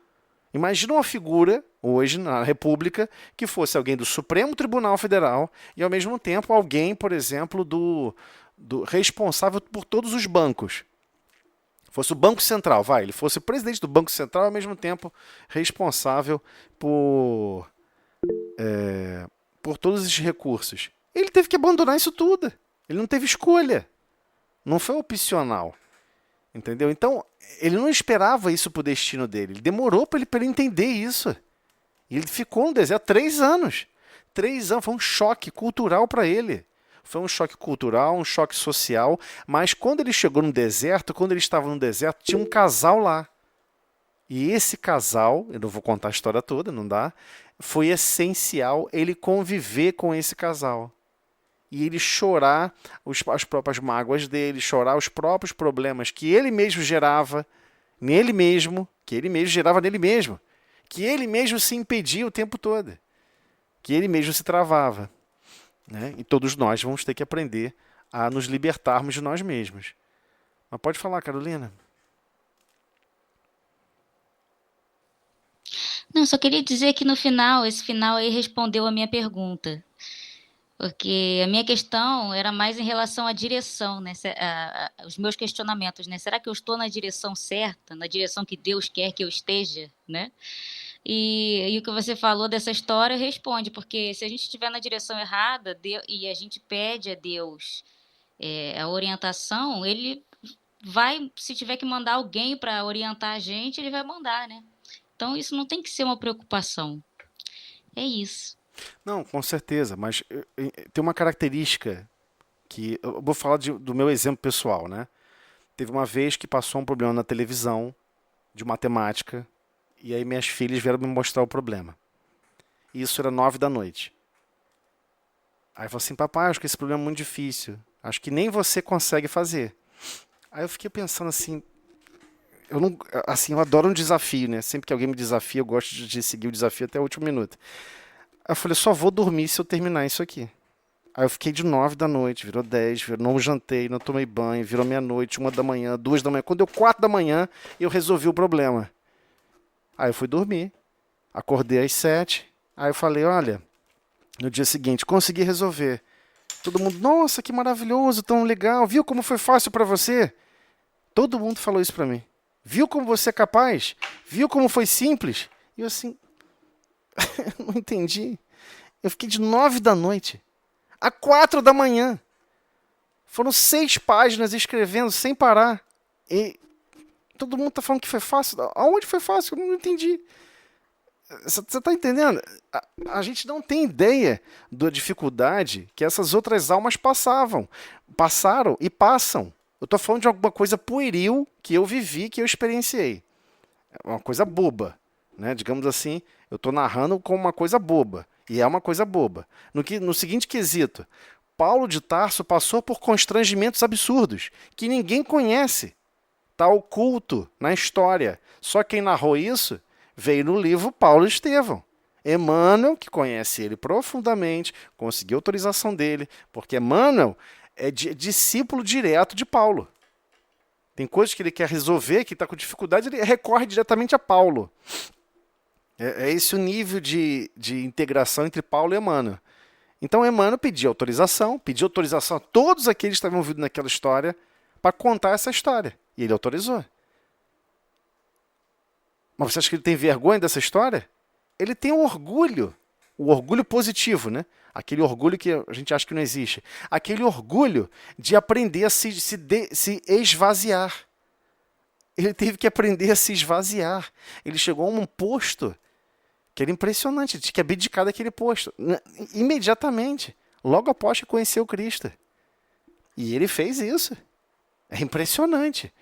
Imagina uma figura, hoje, na República, que fosse alguém do Supremo Tribunal Federal e, ao mesmo tempo, alguém, por exemplo, do responsável por todos os bancos. Fosse o Banco Central, ele fosse o presidente do Banco Central e, ao mesmo tempo, responsável por todos esses recursos. Ele teve que abandonar isso tudo. Ele não teve escolha. Não foi opcional. Entendeu? Então, ele não esperava isso para o destino dele. Ele demorou para ele entender isso. E ele ficou no deserto 3 anos. 3 anos. Foi um choque cultural para ele. Foi um choque cultural, um choque social. Mas quando ele chegou no deserto, quando ele estava no deserto, tinha um casal lá. E esse casal, eu não vou contar a história toda, não dá, foi essencial ele conviver com esse casal. E ele chorar as próprias mágoas dele, chorar os próprios problemas que ele mesmo gerava nele mesmo, que ele mesmo gerava nele mesmo, que ele mesmo se impedia o tempo todo, que ele mesmo se travava. Né? E todos nós vamos ter que aprender a nos libertarmos de nós mesmos. Mas pode falar, Carolina. Não, só queria dizer que no final, esse final aí respondeu a minha pergunta. Porque a minha questão era mais em relação à direção, né? Os meus questionamentos, né? Será que eu estou na direção certa, na direção que Deus quer que eu esteja, né? E o que você falou dessa história responde, porque se a gente estiver na direção errada e a gente pede a Deus a orientação, ele vai, se tiver que mandar alguém para orientar a gente, ele vai mandar, né? Então isso não tem que ser uma preocupação. É isso. Não, com certeza, mas tem uma característica que eu vou falar do meu exemplo pessoal, né? Teve uma vez que passou um problema na televisão de matemática e aí minhas filhas vieram me mostrar o problema. Isso era 9 da noite. Aí eu falei assim: papai, acho que esse problema é muito difícil. Acho que nem você consegue fazer. Aí eu fiquei pensando assim, eu adoro um desafio, né? Sempre que alguém me desafia, eu gosto de seguir o desafio até o último minuto. Aí eu falei: só vou dormir se eu terminar isso aqui. Aí eu fiquei de 9 da noite, virou 10, não jantei, não tomei banho, virou meia-noite, 1 da manhã, 2 da manhã. Quando deu 4 da manhã, eu resolvi o problema. Aí eu fui dormir, acordei às 7, aí eu falei: olha, no dia seguinte, consegui resolver. Todo mundo: nossa, que maravilhoso, tão legal, viu como foi fácil para você? Todo mundo falou isso para mim. Viu como você é capaz? Viu como foi simples? E eu assim, Não entendi. Eu fiquei de 9 da noite a 4 da manhã. Foram 6 páginas escrevendo sem parar. E todo mundo tá falando que foi fácil. Aonde foi fácil? Eu não entendi. Você tá entendendo? A gente não tem ideia da dificuldade que essas outras almas passaram e passam. Eu tô falando de alguma coisa pueril que eu vivi, que eu experienciei. É uma coisa boba, né? Digamos assim, eu tô narrando como uma coisa boba. E é uma coisa boba. No seguinte quesito, Paulo de Tarso passou por constrangimentos absurdos que ninguém conhece. Está oculto na história. Só quem narrou isso veio no livro Paulo e Estevão. Emmanuel, que conhece ele profundamente, conseguiu autorização dele, porque Emmanuel é discípulo direto de Paulo. Tem coisas que ele quer resolver, que está com dificuldade, ele recorre diretamente a Paulo. É esse o nível de integração entre Paulo e Emmanuel. Então Emmanuel pediu autorização a todos aqueles que estavam envolvidos naquela história para contar essa história. E ele autorizou. Mas você acha que ele tem vergonha dessa história? Ele tem o orgulho positivo, né? Aquele orgulho que a gente acha que não existe. Aquele orgulho de aprender a se esvaziar. Ele teve que aprender a se esvaziar. Ele chegou a um posto que era impressionante. Ele tinha que abdicar daquele posto. Imediatamente. Logo após que conheceu Cristo. E ele fez isso. É impressionante.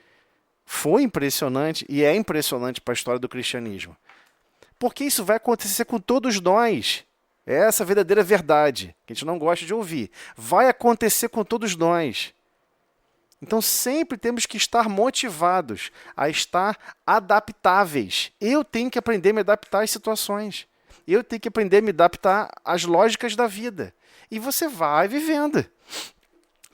Foi impressionante e é impressionante para a história do cristianismo. Porque isso vai acontecer com todos nós. É essa a verdadeira verdade, que a gente não gosta de ouvir. Vai acontecer com todos nós. Então sempre temos que estar motivados a estar adaptáveis. Eu tenho que aprender a me adaptar às situações. Eu tenho que aprender a me adaptar às lógicas da vida. E você vai vivendo.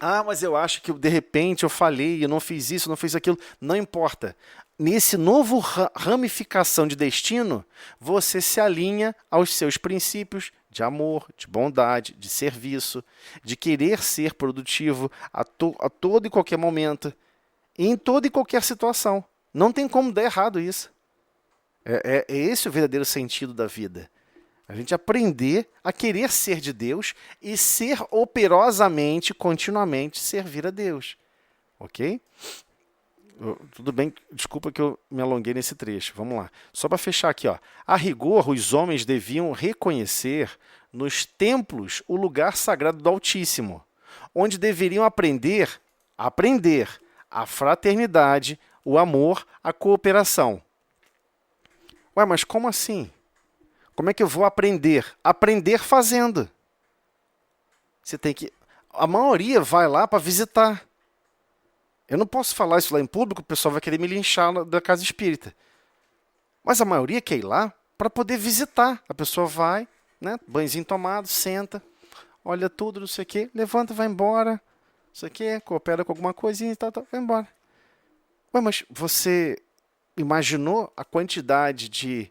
Ah, mas eu acho que de repente eu falhei, eu não fiz isso, não fiz aquilo. Não importa. Nesse novo ramificação de destino, você se alinha aos seus princípios de amor, de bondade, de serviço, de querer ser produtivo a todo e qualquer momento, em toda e qualquer situação. Não tem como dar errado isso. É esse o verdadeiro sentido da vida. A gente aprender a querer ser de Deus e ser operosamente, continuamente, servir a Deus. Ok? Tudo bem, desculpa que eu me alonguei nesse trecho. Vamos lá. Só para fechar aqui, ó. A rigor, os homens deviam reconhecer nos templos o lugar sagrado do Altíssimo, onde deveriam aprender a fraternidade, o amor, a cooperação. Ué, mas como assim? Como é que eu vou aprender? Aprender fazendo. Você tem que... A maioria vai lá para visitar. Eu não posso falar isso lá em público, o pessoal vai querer me linchar da casa espírita. Mas a maioria quer ir lá para poder visitar. A pessoa vai, né, banhozinho tomado, senta, olha tudo, não sei o quê, levanta, vai embora, não sei o quê, coopera com alguma coisinha e tal, vai embora. Ué, mas você imaginou a quantidade de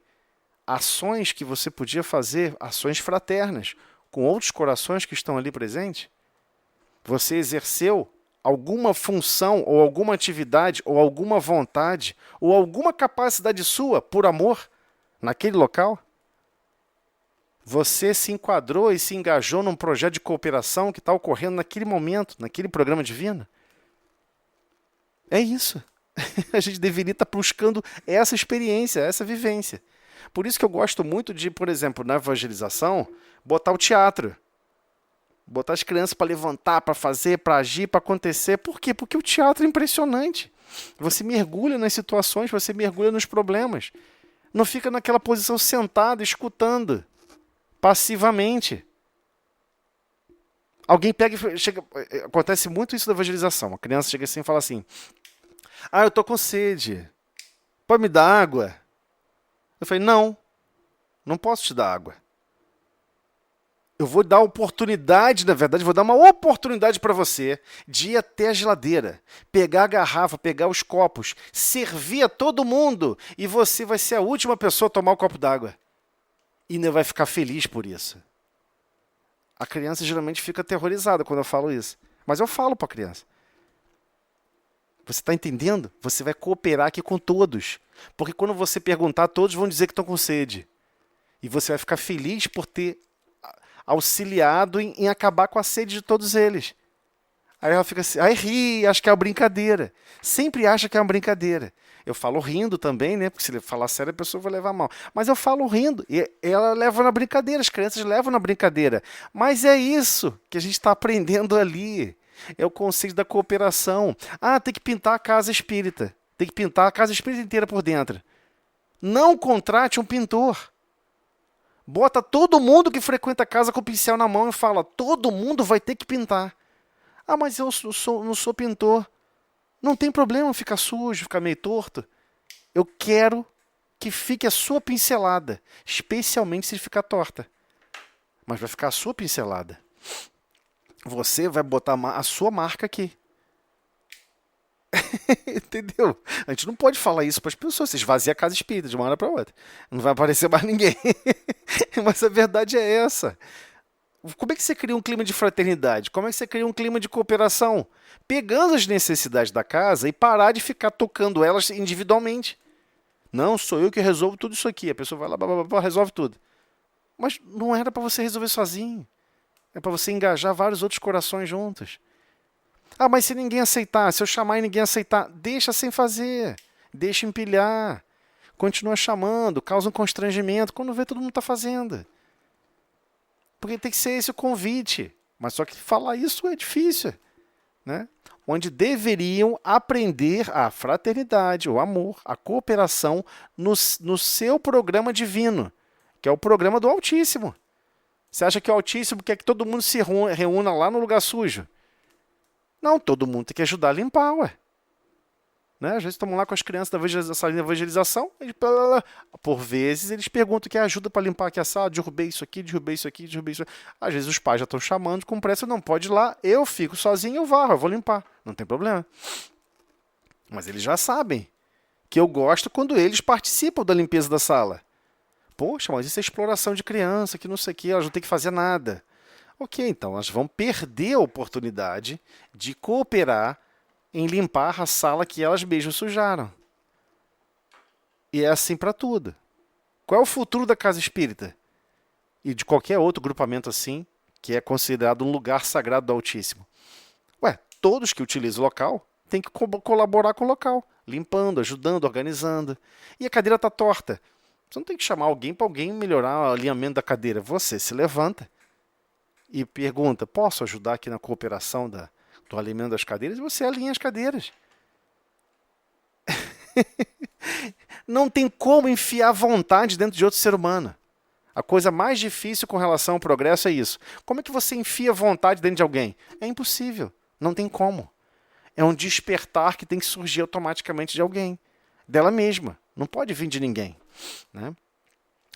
ações que você podia fazer, ações fraternas, com outros corações que estão ali presentes? Você exerceu alguma função, ou alguma atividade, ou alguma vontade, ou alguma capacidade sua, por amor, naquele local? Você se enquadrou e se engajou num projeto de cooperação que está ocorrendo naquele momento, naquele programa divino? É isso. A gente deveria estar buscando essa experiência, essa vivência. Por isso que eu gosto muito de, por exemplo, na evangelização, botar o teatro. Botar as crianças para levantar, para fazer, para agir, para acontecer. Por quê? Porque o teatro é impressionante. Você mergulha nas situações, você mergulha nos problemas. Não fica naquela posição sentado, escutando, passivamente. Alguém pega e chega... Acontece muito isso da evangelização. A criança chega assim e fala assim: ah, eu estou com sede. Pode me dar água? Eu falei: não posso te dar água. Eu vou dar oportunidade, na verdade, vou dar uma oportunidade para você de ir até a geladeira, pegar a garrafa, pegar os copos, servir a todo mundo e você vai ser a última pessoa a tomar o copo d'água. E ainda vai ficar feliz por isso. A criança geralmente fica aterrorizada quando eu falo isso. Mas eu falo para a criança. Você está entendendo? Você vai cooperar aqui com todos. Porque quando você perguntar, todos vão dizer que estão com sede. E você vai ficar feliz por ter auxiliado em acabar com a sede de todos eles. Aí ela fica assim, aí ri, acha que é uma brincadeira. Sempre acha que é uma brincadeira. Eu falo rindo também, né? Porque se ele falar sério, a pessoa vai levar mal. Mas eu falo rindo. E ela leva na brincadeira, as crianças levam na brincadeira. Mas é isso que a gente está aprendendo ali. É o conceito da cooperação. Ah, tem que pintar a casa espírita. Tem que pintar a casa espírita inteira por dentro. Não contrate um pintor. Bota todo mundo que frequenta a casa com o pincel na mão e fala, todo mundo vai ter que pintar. Ah, mas eu não sou pintor. Não tem problema ficar sujo, ficar meio torto. Eu quero que fique a sua pincelada, especialmente se ficar torta. Mas vai ficar a sua pincelada. Você vai botar a sua marca aqui. Entendeu? A gente não pode falar isso para as pessoas. Você esvazia a casa espírita de uma hora para outra. Não vai aparecer mais ninguém. Mas a verdade é essa. Como é que você cria um clima de fraternidade? Como é que você cria um clima de cooperação? Pegando as necessidades da casa e parar de ficar tocando elas individualmente. Não, sou eu que resolvo tudo isso aqui. A pessoa vai lá, blá, blá, blá, resolve tudo. Mas não era para você resolver sozinho. É para você engajar vários outros corações juntos. Ah, mas se ninguém aceitar, se eu chamar e ninguém aceitar, deixa sem fazer. Deixa empilhar. Continua chamando, causa um constrangimento. Quando vê, todo mundo está fazendo. Porque tem que ser esse o convite. Mas só que falar isso é difícil. Né? Onde deveriam aprender a fraternidade, o amor, a cooperação no seu programa divino, que é o programa do Altíssimo. Você acha que o Altíssimo quer que todo mundo se reúna lá no lugar sujo? Não, todo mundo tem que ajudar a limpar, ué. Né? Às vezes estamos lá com as crianças da sala de evangelização, por vezes eles perguntam que ajuda para limpar aqui a sala, derrubei isso aqui, derrubei isso aqui, derrubei isso aqui. Às vezes os pais já estão chamando com pressa, não pode ir lá, eu fico sozinho, eu varro, eu vou limpar, não tem problema. Mas eles já sabem que eu gosto quando eles participam da limpeza da sala. Poxa, mas isso é exploração de criança, que não sei o que, elas não têm que fazer nada. Ok, então elas vão perder a oportunidade de cooperar em limpar a sala que elas mesmas sujaram. E é assim para tudo. Qual é o futuro da casa espírita? E de qualquer outro grupamento assim, que é considerado um lugar sagrado do Altíssimo? Ué, todos que utilizam o local têm que colaborar com o local, limpando, ajudando, organizando. E a cadeira está torta. Você não tem que chamar alguém para alguém melhorar o alinhamento da cadeira. Você se levanta e pergunta, posso ajudar aqui na cooperação do alinhamento das cadeiras? E você alinha as cadeiras. Não tem como enfiar vontade dentro de outro ser humano. A coisa mais difícil com relação ao progresso é isso. Como é que você enfia vontade dentro de alguém? É impossível. Não tem como. É um despertar que tem que surgir automaticamente de alguém. Dela mesma. Não pode vir de ninguém. Né?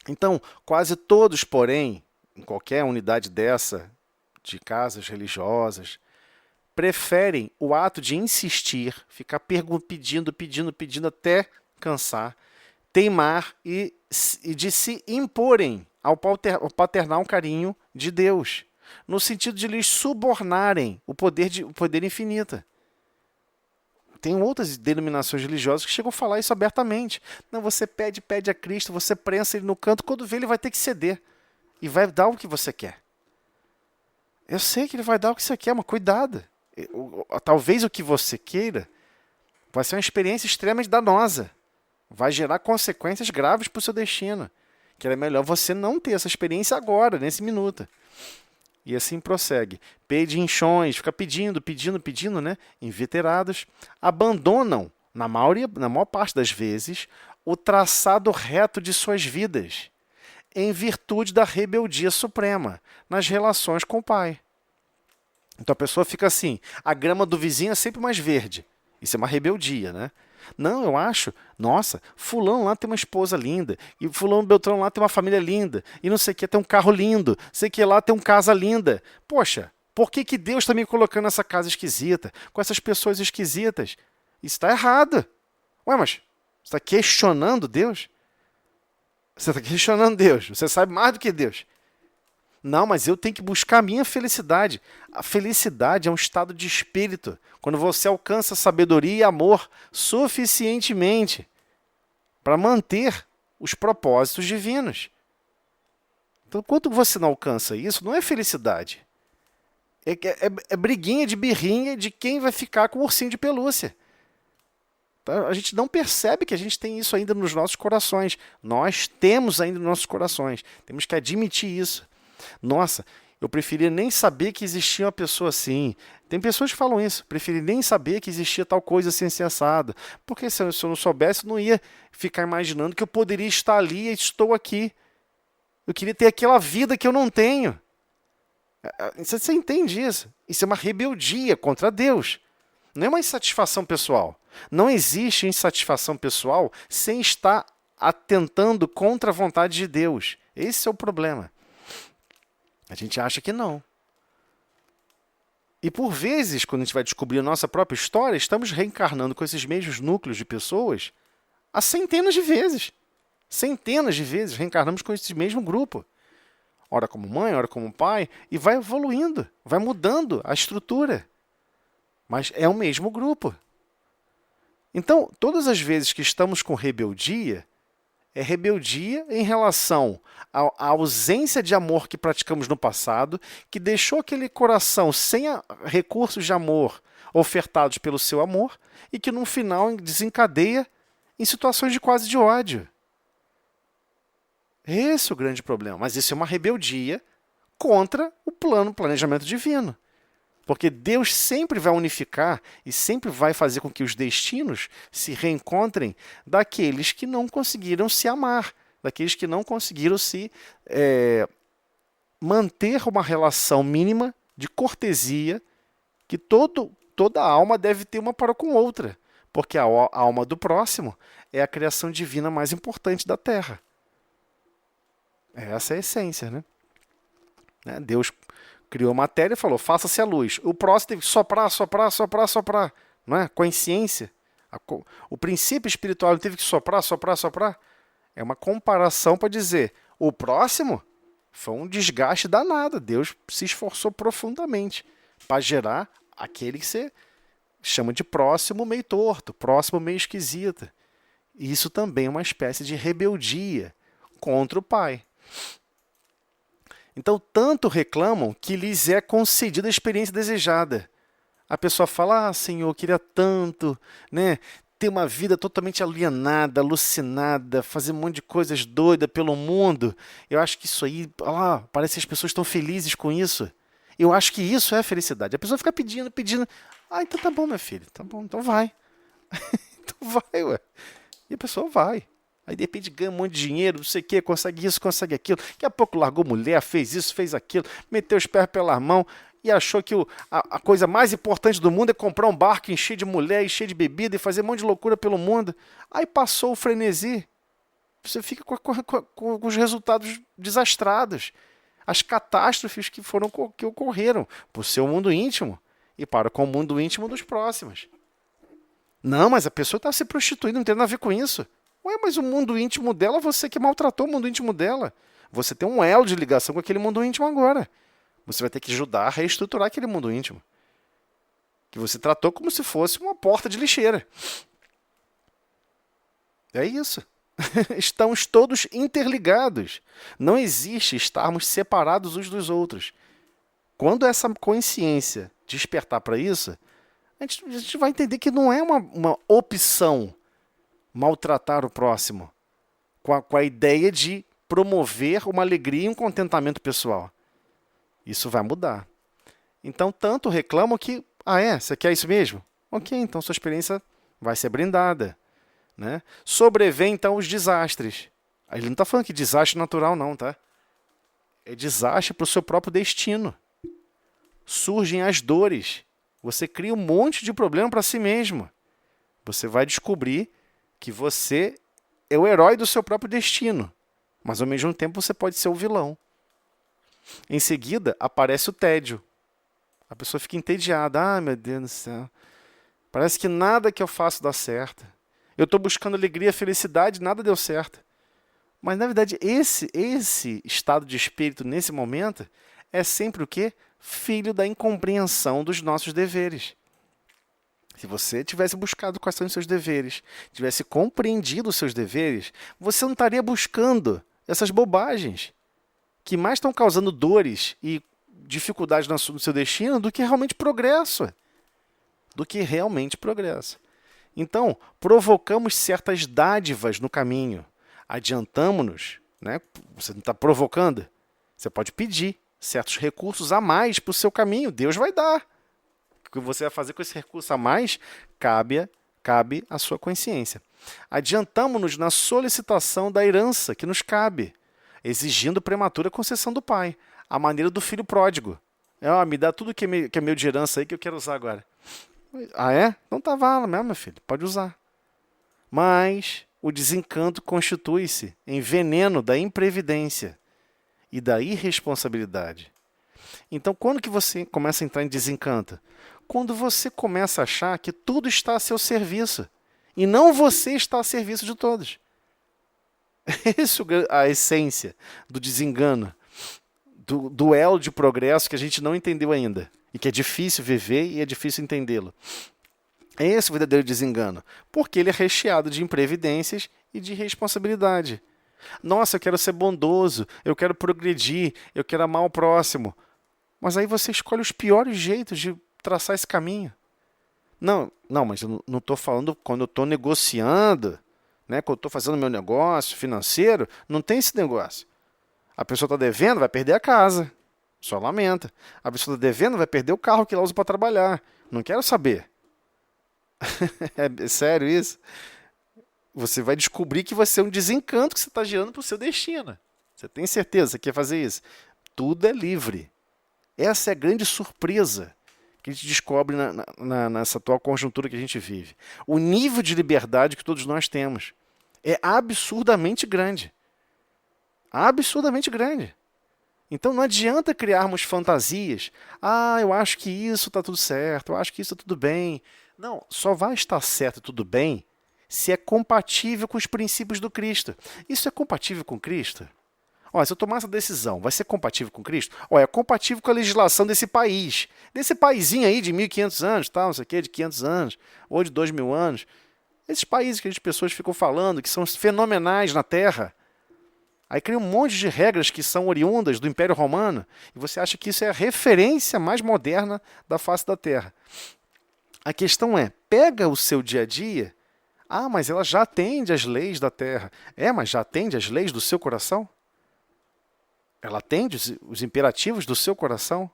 Então, quase todos, porém, em qualquer unidade dessa, de casas religiosas, preferem o ato de insistir, ficar pedindo até cansar, teimar e de se imporem ao paternal carinho de Deus, no sentido de lhes subornarem o poder infinito. Tem outras denominações religiosas que chegam a falar isso abertamente. Não, você pede a Cristo, você prensa ele no canto, quando vê ele vai ter que ceder e vai dar o que você quer. Eu sei que ele vai dar o que você quer, mas cuidado. Talvez o que você queira vai ser uma experiência extremamente danosa. Vai gerar consequências graves para o seu destino. Que é melhor você não ter essa experiência agora, nesse minuto. E assim prossegue. Pedinchões, fica pedindo, né? Inveterados, abandonam, na maior parte das vezes, o traçado reto de suas vidas, em virtude da rebeldia suprema nas relações com o pai. Então a pessoa fica assim, a grama do vizinho é sempre mais verde. Isso é uma rebeldia, né? Não, eu acho, nossa, fulano lá tem uma esposa linda, e fulano Beltrão lá tem uma família linda, e não sei o que, tem um carro lindo, sei que lá tem uma casa linda. Poxa, por que Deus está me colocando nessa casa esquisita, com essas pessoas esquisitas? Isso está errado. Ué, mas você está questionando Deus? Você está questionando Deus, você sabe mais do que Deus. Não, mas eu tenho que buscar a minha felicidade. A felicidade é um estado de espírito, quando você alcança sabedoria e amor suficientemente para manter os propósitos divinos. Então, quando você não alcança isso, não é felicidade. É briguinha de birrinha de quem vai ficar com o ursinho de pelúcia. A gente não percebe que a gente tem isso ainda nos nossos corações. Nós temos ainda nos nossos corações. Temos que admitir isso. Nossa, eu preferia nem saber que existia uma pessoa assim. Tem pessoas que falam isso. Preferia nem saber que existia tal coisa assim, assim assado. Porque se eu não soubesse, eu não ia ficar imaginando que eu poderia estar ali e estou aqui. Eu queria ter aquela vida que eu não tenho. Você entende isso? Isso é uma rebeldia contra Deus. Não é uma insatisfação pessoal. Não existe insatisfação pessoal sem estar atentando contra a vontade de Deus. Esse é o problema. A gente acha que não. E por vezes, quando a gente vai descobrir a nossa própria história, estamos reencarnando com esses mesmos núcleos de pessoas há centenas de vezes. Centenas de vezes reencarnamos com esse mesmo grupo. Ora como mãe, ora como pai, e vai evoluindo, vai mudando a estrutura. Mas é o mesmo grupo. Então, todas as vezes que estamos com rebeldia, é rebeldia em relação à ausência de amor que praticamos no passado, que deixou aquele coração sem recursos de amor ofertados pelo seu amor, e que no final desencadeia em situações de quase de ódio. Esse é o grande problema. Mas isso é uma rebeldia contra o planejamento divino. Porque Deus sempre vai unificar e sempre vai fazer com que os destinos se reencontrem daqueles que não conseguiram se amar, daqueles que não conseguiram se manter uma relação mínima de cortesia que toda alma deve ter uma para com outra. Porque a alma do próximo é a criação divina mais importante da Terra. Essa é a essência, né? Deus criou a matéria e falou, faça-se a luz. O próximo teve que soprar. Não é? Consciência. O princípio espiritual teve que soprar. É uma comparação para dizer, o próximo foi um desgaste danado. Deus se esforçou profundamente para gerar aquele que você chama de próximo meio torto, próximo meio esquisito. E isso também é uma espécie de rebeldia contra o Pai. Então, tanto reclamam que lhes é concedida a experiência desejada. A pessoa fala, Senhor, eu queria tanto, né, ter uma vida totalmente alienada, alucinada, fazer um monte de coisas doidas pelo mundo. Eu acho que isso aí, parece que as pessoas estão felizes com isso. Eu acho que isso é felicidade. A pessoa fica pedindo. Então tá bom, meu filho, tá bom, então vai. Então vai, ué. E a pessoa vai. Aí, de repente, ganha um monte de dinheiro, não sei o quê, consegue isso, consegue aquilo. Daqui a pouco largou mulher, fez isso, fez aquilo, meteu os pés pela mão e achou que a coisa mais importante do mundo é comprar um barco, encher de mulher, encher de bebida e fazer um monte de loucura pelo mundo. Aí passou o frenesi. Você fica com os resultados desastrados. As catástrofes que ocorreram para o seu mundo íntimo e para com o mundo íntimo dos próximos. Não, mas a pessoa está se prostituindo, não tem nada a ver com isso. Ué, mas o mundo íntimo dela, você que maltratou o mundo íntimo dela. Você tem um elo de ligação com aquele mundo íntimo agora. Você vai ter que ajudar a reestruturar aquele mundo íntimo. Que você tratou como se fosse uma porta de lixeira. É isso. Estamos todos interligados. Não existe estarmos separados uns dos outros. Quando essa consciência despertar para isso, a gente vai entender que não é uma opção maltratar o próximo, com a ideia de promover uma alegria e um contentamento pessoal. Isso vai mudar. Então, tanto reclamam que, você quer isso mesmo? Ok, então sua experiência vai ser brindada. Né? Sobrevém, então, os desastres. Ele não está falando que desastre natural, não, tá? É desastre para o seu próprio destino. Surgem as dores. Você cria um monte de problema para si mesmo. Você vai descobrir que você é o herói do seu próprio destino, mas ao mesmo tempo você pode ser o vilão. Em seguida, aparece o tédio. A pessoa fica entediada. Meu Deus do céu. Parece que nada que eu faço dá certo. Eu estou buscando alegria, felicidade, nada deu certo. Mas, na verdade, esse estado de espírito, nesse momento, é sempre o quê? Filho da incompreensão dos nossos deveres. Se você tivesse buscado quais são os seus deveres, tivesse compreendido os seus deveres, você não estaria buscando essas bobagens. que mais estão causando dores e dificuldades no seu destino do que realmente progresso. Então, provocamos certas dádivas no caminho. Adiantamo-nos, né? Você não está provocando? Você pode pedir certos recursos a mais para o seu caminho. Deus vai dar. O que você vai fazer com esse recurso a mais cabe à sua consciência. Adiantamo-nos na solicitação da herança que nos cabe, exigindo prematura concessão do pai, à maneira do filho pródigo. Me dá tudo que é meu de herança aí que eu quero usar agora. Ah, é? Então tá, vá mesmo, meu filho, pode usar. Mas o desencanto constitui-se em veneno da imprevidência e da irresponsabilidade. Então, quando que você começa a entrar em desencanto? Quando você começa a achar que tudo está a seu serviço e não você está a serviço de todos. Essa é a essência do desengano, do duelo de progresso que a gente não entendeu ainda e que é difícil viver e é difícil entendê-lo. É esse o verdadeiro desengano, porque ele é recheado de imprevidências e de irresponsabilidade. Nossa, eu quero ser bondoso, eu quero progredir, eu quero amar o próximo. Mas aí você escolhe os piores jeitos de traçar esse caminho. Não, mas eu não estou falando quando eu estou negociando, né? Quando eu estou fazendo meu negócio financeiro, não tem esse negócio. A pessoa está devendo, vai perder a casa. Só lamenta. A pessoa está devendo, vai perder o carro que ela usa para trabalhar. Não quero saber. É sério isso? Você vai descobrir que vai ser um desencanto que você está gerando para o seu destino. Você tem certeza que quer fazer isso? Tudo é livre. Essa é a grande surpresa que a gente descobre nessa atual conjuntura que a gente vive. O nível de liberdade que todos nós temos é absurdamente grande. Absurdamente grande. Então não adianta criarmos fantasias. Eu acho que isso está tudo certo, eu acho que isso está tudo bem. Não, só vai estar certo e tudo bem se é compatível com os princípios do Cristo. Isso é compatível com Cristo? Se eu tomar essa decisão, vai ser compatível com Cristo? É compatível com a legislação desse país. Desse paizinho aí de 1.500 anos, não sei o quê, de 500 anos, ou de 2.000 anos. Esses países que as pessoas ficam falando, que são fenomenais na Terra. Aí cria um monte de regras que são oriundas do Império Romano, e você acha que isso é a referência mais moderna da face da Terra. A questão é, pega o seu dia a dia, mas ela já atende às leis da Terra. Mas já atende às leis do seu coração? Ela atende os imperativos do seu coração?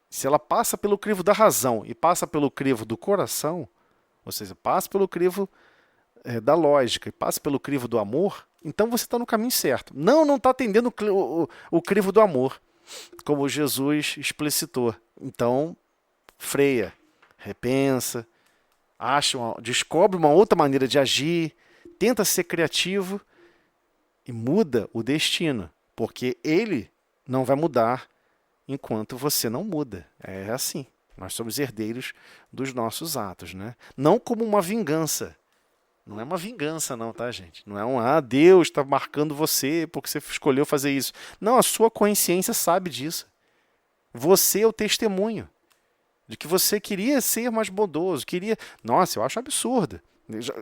Se ela passa pelo crivo da razão e passa pelo crivo do coração, ou seja, passa pelo crivo da lógica e passa pelo crivo do amor, então você está no caminho certo. Não está atendendo o crivo do amor, como Jesus explicitou. Então, freia, repensa, descobre uma outra maneira de agir, tenta ser criativo e muda o destino, porque ele não vai mudar enquanto você não muda. É assim. Nós somos herdeiros dos nossos atos, né? Não como uma vingança. Não é uma vingança não, tá, gente? Não é Deus está marcando você porque você escolheu fazer isso. Não, a sua consciência sabe disso. Você é o testemunho de que você queria ser mais bondoso, Nossa, eu acho absurdo.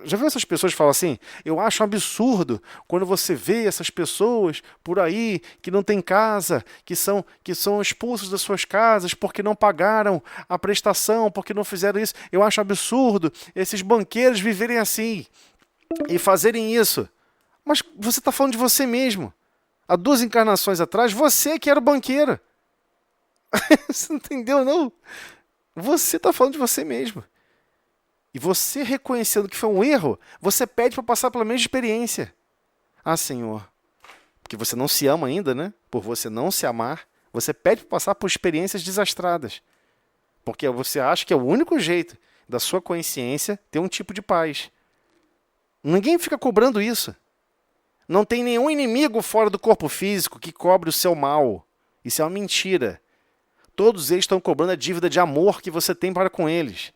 Já viu essas pessoas que falam assim? Eu acho um absurdo quando você vê essas pessoas por aí que não têm casa, que são expulsos das suas casas porque não pagaram a prestação, porque não fizeram isso. Eu acho absurdo esses banqueiros viverem assim e fazerem isso. Mas você está falando de você mesmo. Há 2 encarnações atrás, você que era o banqueiro. Você não entendeu, não? Você está falando de você mesmo. E você reconhecendo que foi um erro, você pede para passar pela mesma experiência. Senhor, porque você não se ama ainda, né? Por você não se amar, você pede para passar por experiências desastradas. Porque você acha que é o único jeito da sua consciência ter um tipo de paz. Ninguém fica cobrando isso. Não tem nenhum inimigo fora do corpo físico que cobre o seu mal. Isso é uma mentira. Todos eles estão cobrando a dívida de amor que você tem para com eles.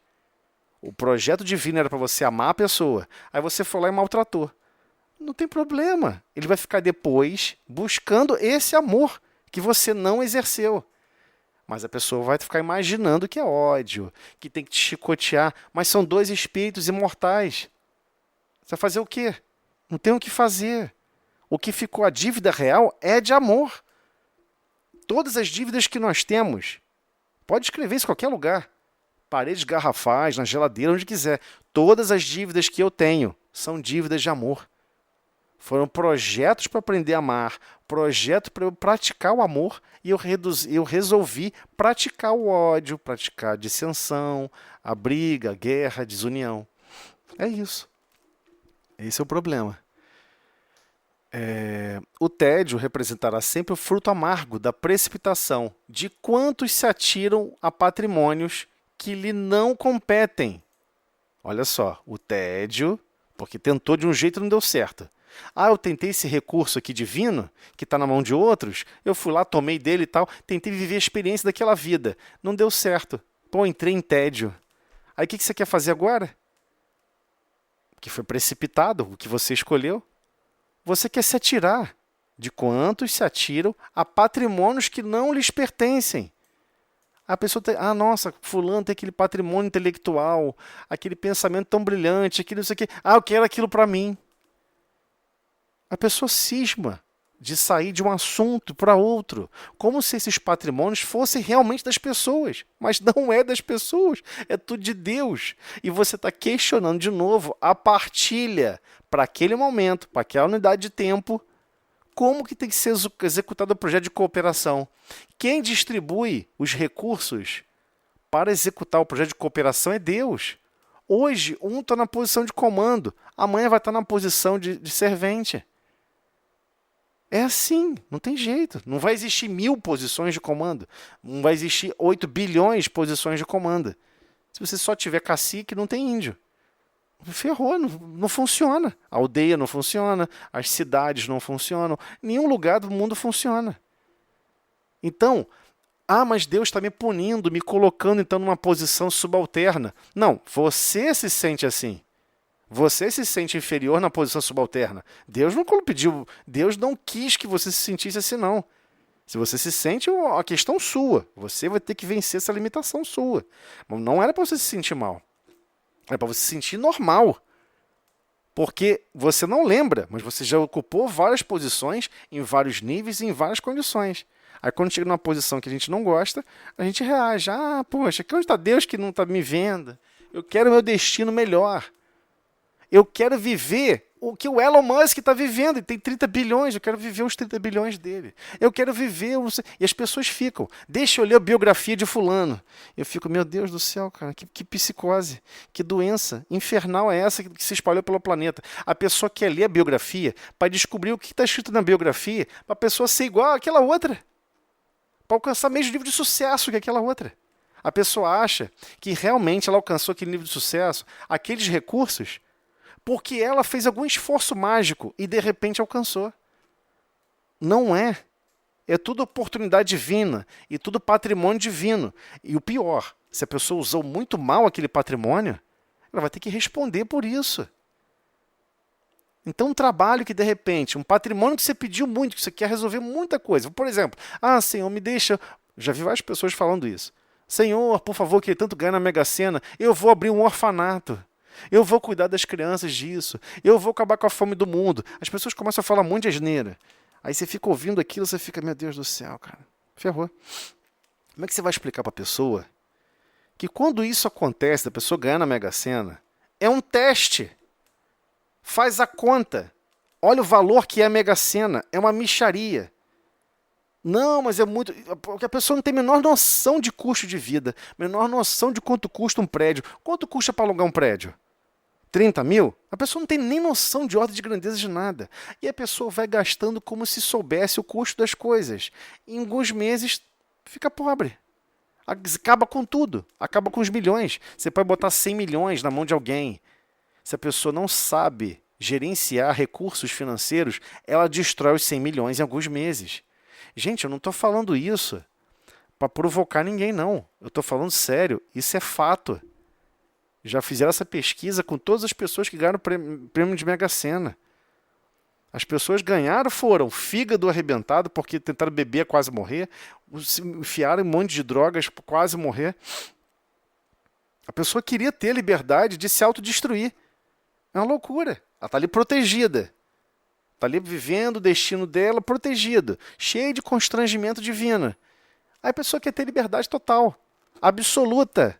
O projeto divino era para você amar a pessoa. Aí você foi lá e maltratou. Não tem problema. Ele vai ficar depois buscando esse amor que você não exerceu. Mas a pessoa vai ficar imaginando que é ódio, que tem que te chicotear. Mas são 2 espíritos imortais. Você vai fazer o quê? Não tem o que fazer. O que ficou a dívida real é de amor. Todas as dívidas que nós temos, pode escrever isso em qualquer lugar. Paredes garrafais, na geladeira, onde quiser. Todas as dívidas que eu tenho são dívidas de amor. Foram projetos para aprender a amar, projeto para eu praticar o amor, e eu resolvi praticar o ódio, praticar a dissensão, a briga, a guerra, a desunião. É isso. Esse é o problema. O tédio representará sempre o fruto amargo da precipitação de quantos se atiram a patrimônios que lhe não competem. Olha só, o tédio, porque tentou de um jeito e não deu certo. Eu tentei esse recurso aqui divino, que está na mão de outros, eu fui lá, tomei dele e tal, tentei viver a experiência daquela vida. Não deu certo. Entrei em tédio. Aí o que você quer fazer agora? Que foi precipitado, o que você escolheu. Você quer se atirar de quantos se atiram a patrimônios que não lhes pertencem. A pessoa tem, nossa, fulano tem aquele patrimônio intelectual, aquele pensamento tão brilhante, aquele não sei o quê. Eu quero aquilo para mim. A pessoa cisma de sair de um assunto para outro, como se esses patrimônios fossem realmente das pessoas, mas não é das pessoas, é tudo de Deus. E você está questionando de novo a partilha para aquele momento, para aquela unidade de tempo, como que tem que ser executado o projeto de cooperação. Quem distribui os recursos para executar o projeto de cooperação é Deus. Hoje, um está na posição de comando, amanhã vai estar na posição de servente. É assim, não tem jeito. Não vai existir 1000 posições de comando. Não vai existir 8 bilhões de posições de comando. Se você só tiver cacique, não tem índio. Ferrou, não funciona. A aldeia não funciona, as cidades não funcionam, nenhum lugar do mundo funciona. Então, mas Deus está me punindo, me colocando então numa posição subalterna. Não, você se sente assim. Você se sente inferior na posição subalterna. Deus não pediu, Deus não quis que você se sentisse assim, não. Se você se sente, a questão sua. Você vai ter que vencer essa limitação sua. Não era para você se sentir mal. Era para você se sentir normal. Porque você não lembra, mas você já ocupou várias posições, em vários níveis e em várias condições. Aí quando chega numa posição que a gente não gosta, a gente reage. Poxa, aqui onde está Deus que não está me vendo? Eu quero meu destino melhor. Eu quero viver o que o Elon Musk está vivendo. Ele tem 30 bilhões, eu quero viver os 30 bilhões dele. Eu quero viver... E as pessoas ficam, deixa eu ler a biografia de fulano. Eu fico, meu Deus do céu, cara, que psicose, que doença infernal é essa que se espalhou pelo planeta. A pessoa quer ler a biografia para descobrir o que está escrito na biografia, para a pessoa ser igual àquela outra, para alcançar o mesmo nível de sucesso que aquela outra. A pessoa acha que realmente ela alcançou aquele nível de sucesso, aqueles recursos, porque ela fez algum esforço mágico e de repente alcançou. Não é. É tudo oportunidade divina e tudo patrimônio divino. E o pior, se a pessoa usou muito mal aquele patrimônio, ela vai ter que responder por isso. Então um trabalho que de repente, um patrimônio que você pediu muito, que você quer resolver muita coisa. Por exemplo, Senhor, me deixa... Já vi várias pessoas falando isso. Senhor, por favor, que ele tanto ganha na Mega Sena, eu vou abrir um orfanato. Eu vou cuidar das crianças disso. Eu vou acabar com a fome do mundo. As pessoas começam a falar um monte de asneira. Aí você fica ouvindo aquilo, você fica, meu Deus do céu, cara. Ferrou. Como é que você vai explicar para a pessoa que quando isso acontece, da pessoa ganhar na Mega Sena, é um teste. Faz a conta. Olha o valor que é a Mega Sena. É uma mixaria. Não, mas é muito... Porque a pessoa não tem a menor noção de custo de vida. Menor noção de quanto custa um prédio. Quanto custa para alugar um prédio? 30 mil? A pessoa não tem nem noção de ordem de grandeza de nada. E a pessoa vai gastando como se soubesse o custo das coisas. Em alguns meses, fica pobre. Acaba com tudo. Acaba com os milhões. Você pode botar 100 milhões na mão de alguém. Se a pessoa não sabe gerenciar recursos financeiros, ela destrói os 100 milhões em alguns meses. Gente, eu não estou falando isso para provocar ninguém, não. Eu estou falando sério. Isso é fato. Já fizeram essa pesquisa com todas as pessoas que ganharam o prêmio de Mega Sena. As pessoas ganharam foram fígado arrebentado porque tentaram beber quase morrer, se enfiaram um monte de drogas quase morrer. A pessoa queria ter liberdade de se autodestruir. É uma loucura. Ela está ali protegida. Está ali vivendo o destino dela protegido, cheio de constrangimento divino. Aí a pessoa quer ter liberdade total, absoluta,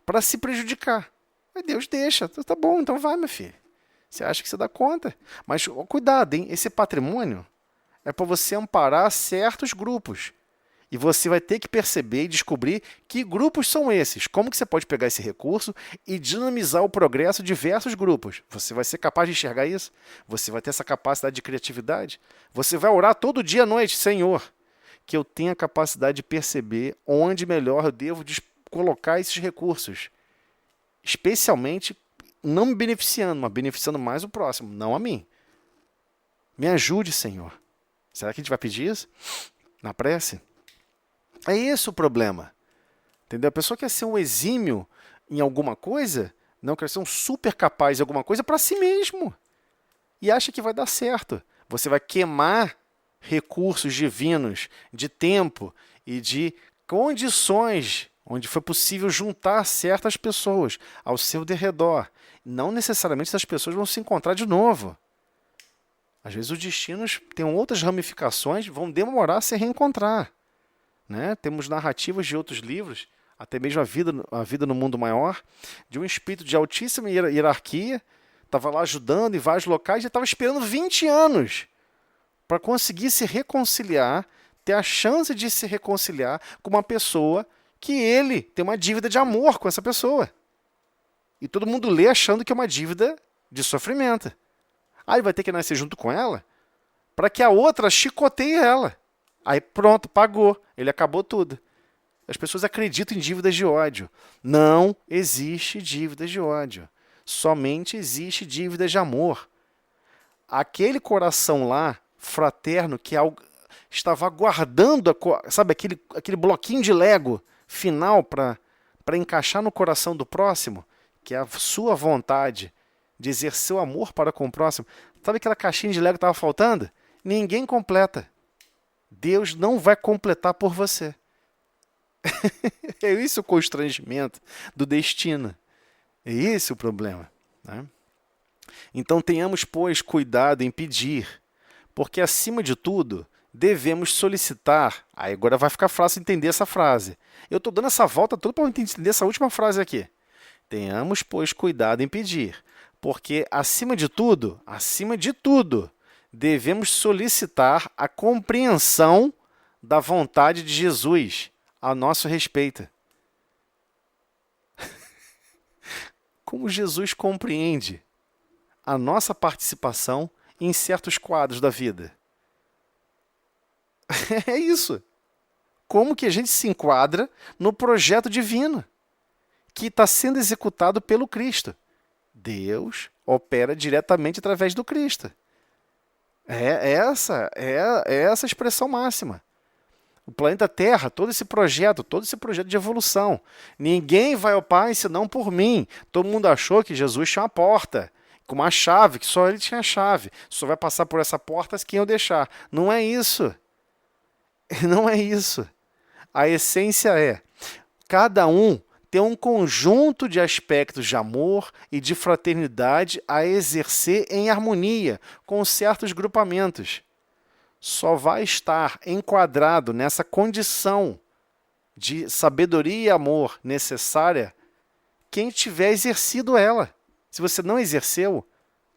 para se prejudicar. Aí Deus deixa. Tá bom, então vai, meu filho. Você acha que você dá conta. Mas cuidado, hein? Esse patrimônio é para você amparar certos grupos. E você vai ter que perceber e descobrir que grupos são esses. Como que você pode pegar esse recurso e dinamizar o progresso de diversos grupos. Você vai ser capaz de enxergar isso? Você vai ter essa capacidade de criatividade? Você vai orar todo dia à noite, Senhor, que eu tenha a capacidade de perceber onde melhor eu devo colocar esses recursos. Especialmente não me beneficiando, mas beneficiando mais o próximo, não a mim. Me ajude, Senhor. Será que a gente vai pedir isso na prece? É esse o problema. Entendeu? A pessoa quer ser um exímio em alguma coisa, não quer ser um super capaz em alguma coisa para si mesmo. E acha que vai dar certo. Você vai queimar recursos divinos de tempo e de condições onde foi possível juntar certas pessoas ao seu derredor. Não necessariamente essas pessoas vão se encontrar de novo. Às vezes os destinos têm outras ramificações, vão demorar a se reencontrar. Né? Temos narrativas de outros livros, até mesmo a vida no mundo maior, de um espírito de altíssima hierarquia, estava lá ajudando em vários locais, já estava esperando 20 anos para conseguir se reconciliar, ter a chance de se reconciliar com uma pessoa que ele tem uma dívida de amor com essa pessoa. E todo mundo lê achando que é uma dívida de sofrimento. Aí vai ter que nascer junto com ela para que a outra chicoteie ela. Aí pronto, pagou. Ele acabou tudo. As pessoas acreditam em dívidas de ódio. Não existe dívidas de ódio. Somente existe dívidas de amor. Aquele coração lá, fraterno, que estava aguardando, sabe, aquele bloquinho de Lego final para encaixar no coração do próximo, que é a sua vontade de exercer o amor para com o próximo. Sabe aquela caixinha de Lego que estava faltando? Ninguém completa. Deus não vai completar por você. É isso o constrangimento do destino. É esse o problema. Né? Então tenhamos, pois, cuidado em pedir, porque, acima de tudo, devemos solicitar. Aí agora vai ficar fácil entender essa frase. Eu estou dando essa volta toda para entender essa última frase aqui. Tenhamos, pois, cuidado em pedir, porque, acima de tudo, devemos solicitar a compreensão da vontade de Jesus a nosso respeito. Como Jesus compreende a nossa participação em certos quadros da vida? É isso. Como que a gente se enquadra no projeto divino que está sendo executado pelo Cristo? Deus opera diretamente através do Cristo. É essa a expressão máxima. O planeta Terra, todo esse projeto de evolução. Ninguém vai ao Pai senão por mim. Todo mundo achou que Jesus tinha uma porta, com uma chave, que só ele tinha a chave. Só vai passar por essa porta quem eu deixar. Não é isso. Não é isso. A essência é, cada um tem um conjunto de aspectos de amor e de fraternidade a exercer em harmonia com certos grupamentos. Só vai estar enquadrado nessa condição de sabedoria e amor necessária quem tiver exercido ela. Se você não exerceu,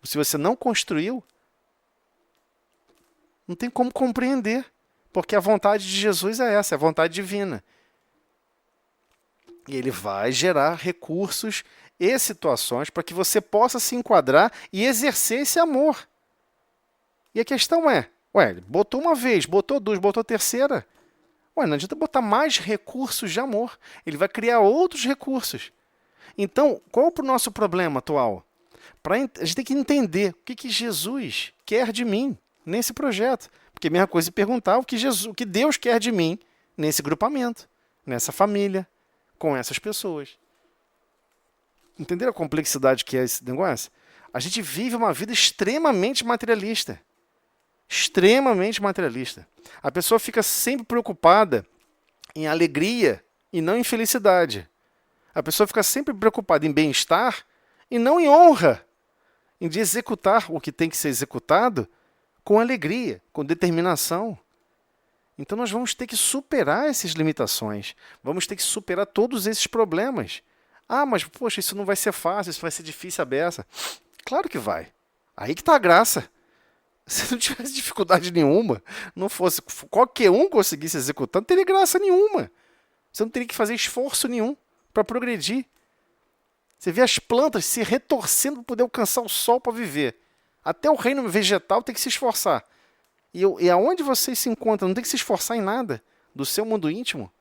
se você não construiu, não tem como compreender, porque a vontade de Jesus é essa, é a vontade divina. E ele vai gerar recursos e situações para que você possa se enquadrar e exercer esse amor. E a questão é, botou uma vez, botou duas, botou terceira. Não adianta botar mais recursos de amor. Ele vai criar outros recursos. Então, qual é o nosso problema atual? A gente tem que entender o que Jesus quer de mim nesse projeto. Porque a mesma coisa é perguntar o que Deus quer de mim nesse grupamento, nessa família, com essas pessoas. Entenderam a complexidade que é esse negócio? A gente vive uma vida extremamente materialista. Extremamente materialista. A pessoa fica sempre preocupada em alegria e não em felicidade. A pessoa fica sempre preocupada em bem-estar e não em honra, em de executar o que tem que ser executado com alegria, com determinação. Então nós vamos ter que superar essas limitações, vamos ter que superar todos esses problemas. Ah, mas poxa, isso não vai ser fácil, isso vai ser difícil a beça. Claro que vai. Aí que está a graça. Se não tivesse dificuldade nenhuma, não fosse qualquer um conseguisse executar, não teria graça nenhuma. Você não teria que fazer esforço nenhum para progredir. Você vê as plantas se retorcendo para poder alcançar o sol para viver. Até o reino vegetal tem que se esforçar. E aonde vocês se encontram, não tem que se esforçar em nada do seu mundo íntimo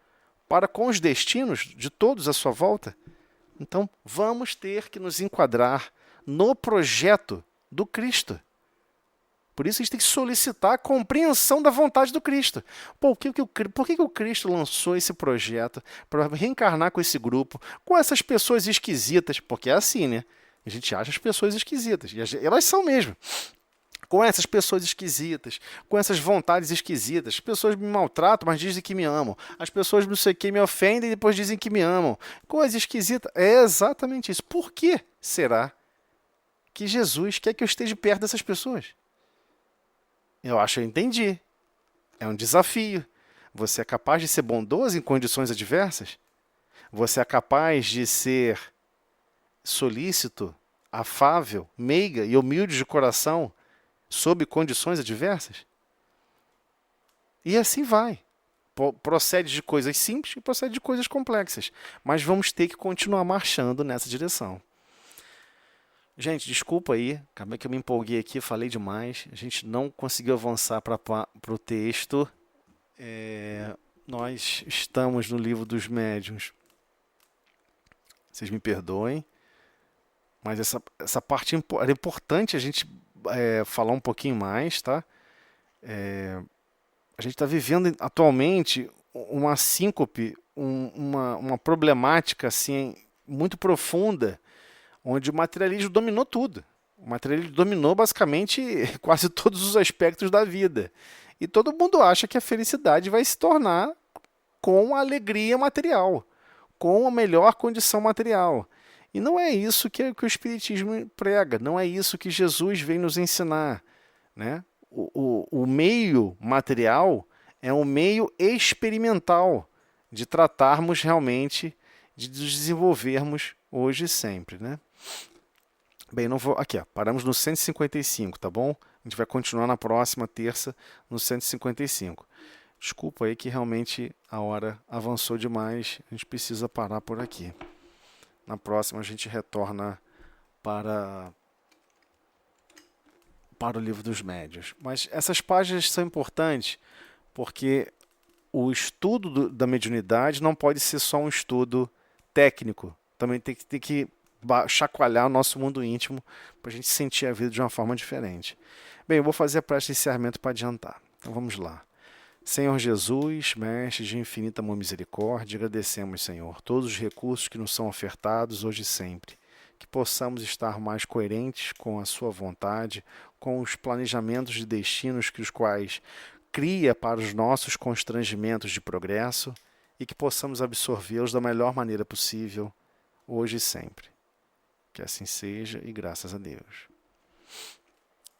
para com os destinos de todos à sua volta. Então, vamos ter que nos enquadrar no projeto do Cristo. Por isso, a gente tem que solicitar a compreensão da vontade do Cristo. Por que o Cristo lançou esse projeto para reencarnar com esse grupo, com essas pessoas esquisitas? Porque é assim, né? A gente acha as pessoas esquisitas. E elas são mesmo. Com essas pessoas esquisitas, com essas vontades esquisitas. As pessoas me maltratam, mas dizem que me amam. As pessoas não sei o que me ofendem e depois dizem que me amam. Coisa esquisita. É exatamente isso. Por que será que Jesus quer que eu esteja perto dessas pessoas? Eu acho que eu entendi. É um desafio. Você é capaz de ser bondoso em condições adversas? Você é capaz de ser solícito, afável, meiga e humilde de coração sob condições adversas? E assim vai. Procede de coisas simples e procede de coisas complexas. Mas vamos ter que continuar marchando nessa direção. Gente, desculpa aí, acabei que eu me empolguei aqui, falei demais. A gente não conseguiu avançar para o texto. Nós estamos no livro dos médiuns. Vocês me perdoem, mas essa parte era importante a gente falar um pouquinho mais, tá? A gente está vivendo atualmente uma síncope, uma problemática assim, muito profunda, onde o materialismo dominou tudo. O materialismo dominou basicamente quase todos os aspectos da vida. E todo mundo acha que a felicidade vai se tornar com a alegria material, com a melhor condição material. E não é isso que o Espiritismo prega, não é isso que Jesus vem nos ensinar, né? O meio material é um meio experimental de tratarmos realmente, de nos desenvolvermos hoje e sempre, né? Bem, não vou. Aqui, ó, paramos no 155, tá bom? A gente vai continuar na próxima terça no 155. Desculpa aí que realmente a hora avançou demais, a gente precisa parar por aqui. Na próxima a gente retorna para o livro dos médiuns. Mas essas páginas são importantes porque o estudo da mediunidade não pode ser só um estudo técnico. Também tem que chacoalhar o nosso mundo íntimo para a gente sentir a vida de uma forma diferente. Bem, eu vou fazer a prece de encerramento para adiantar. Então vamos lá. Senhor Jesus, Mestre de infinita amor e misericórdia, agradecemos, Senhor, todos os recursos que nos são ofertados hoje e sempre. Que possamos estar mais coerentes com a sua vontade, com os planejamentos de destinos que os quais cria para os nossos constrangimentos de progresso e que possamos absorvê-los da melhor maneira possível, hoje e sempre. Que assim seja e graças a Deus.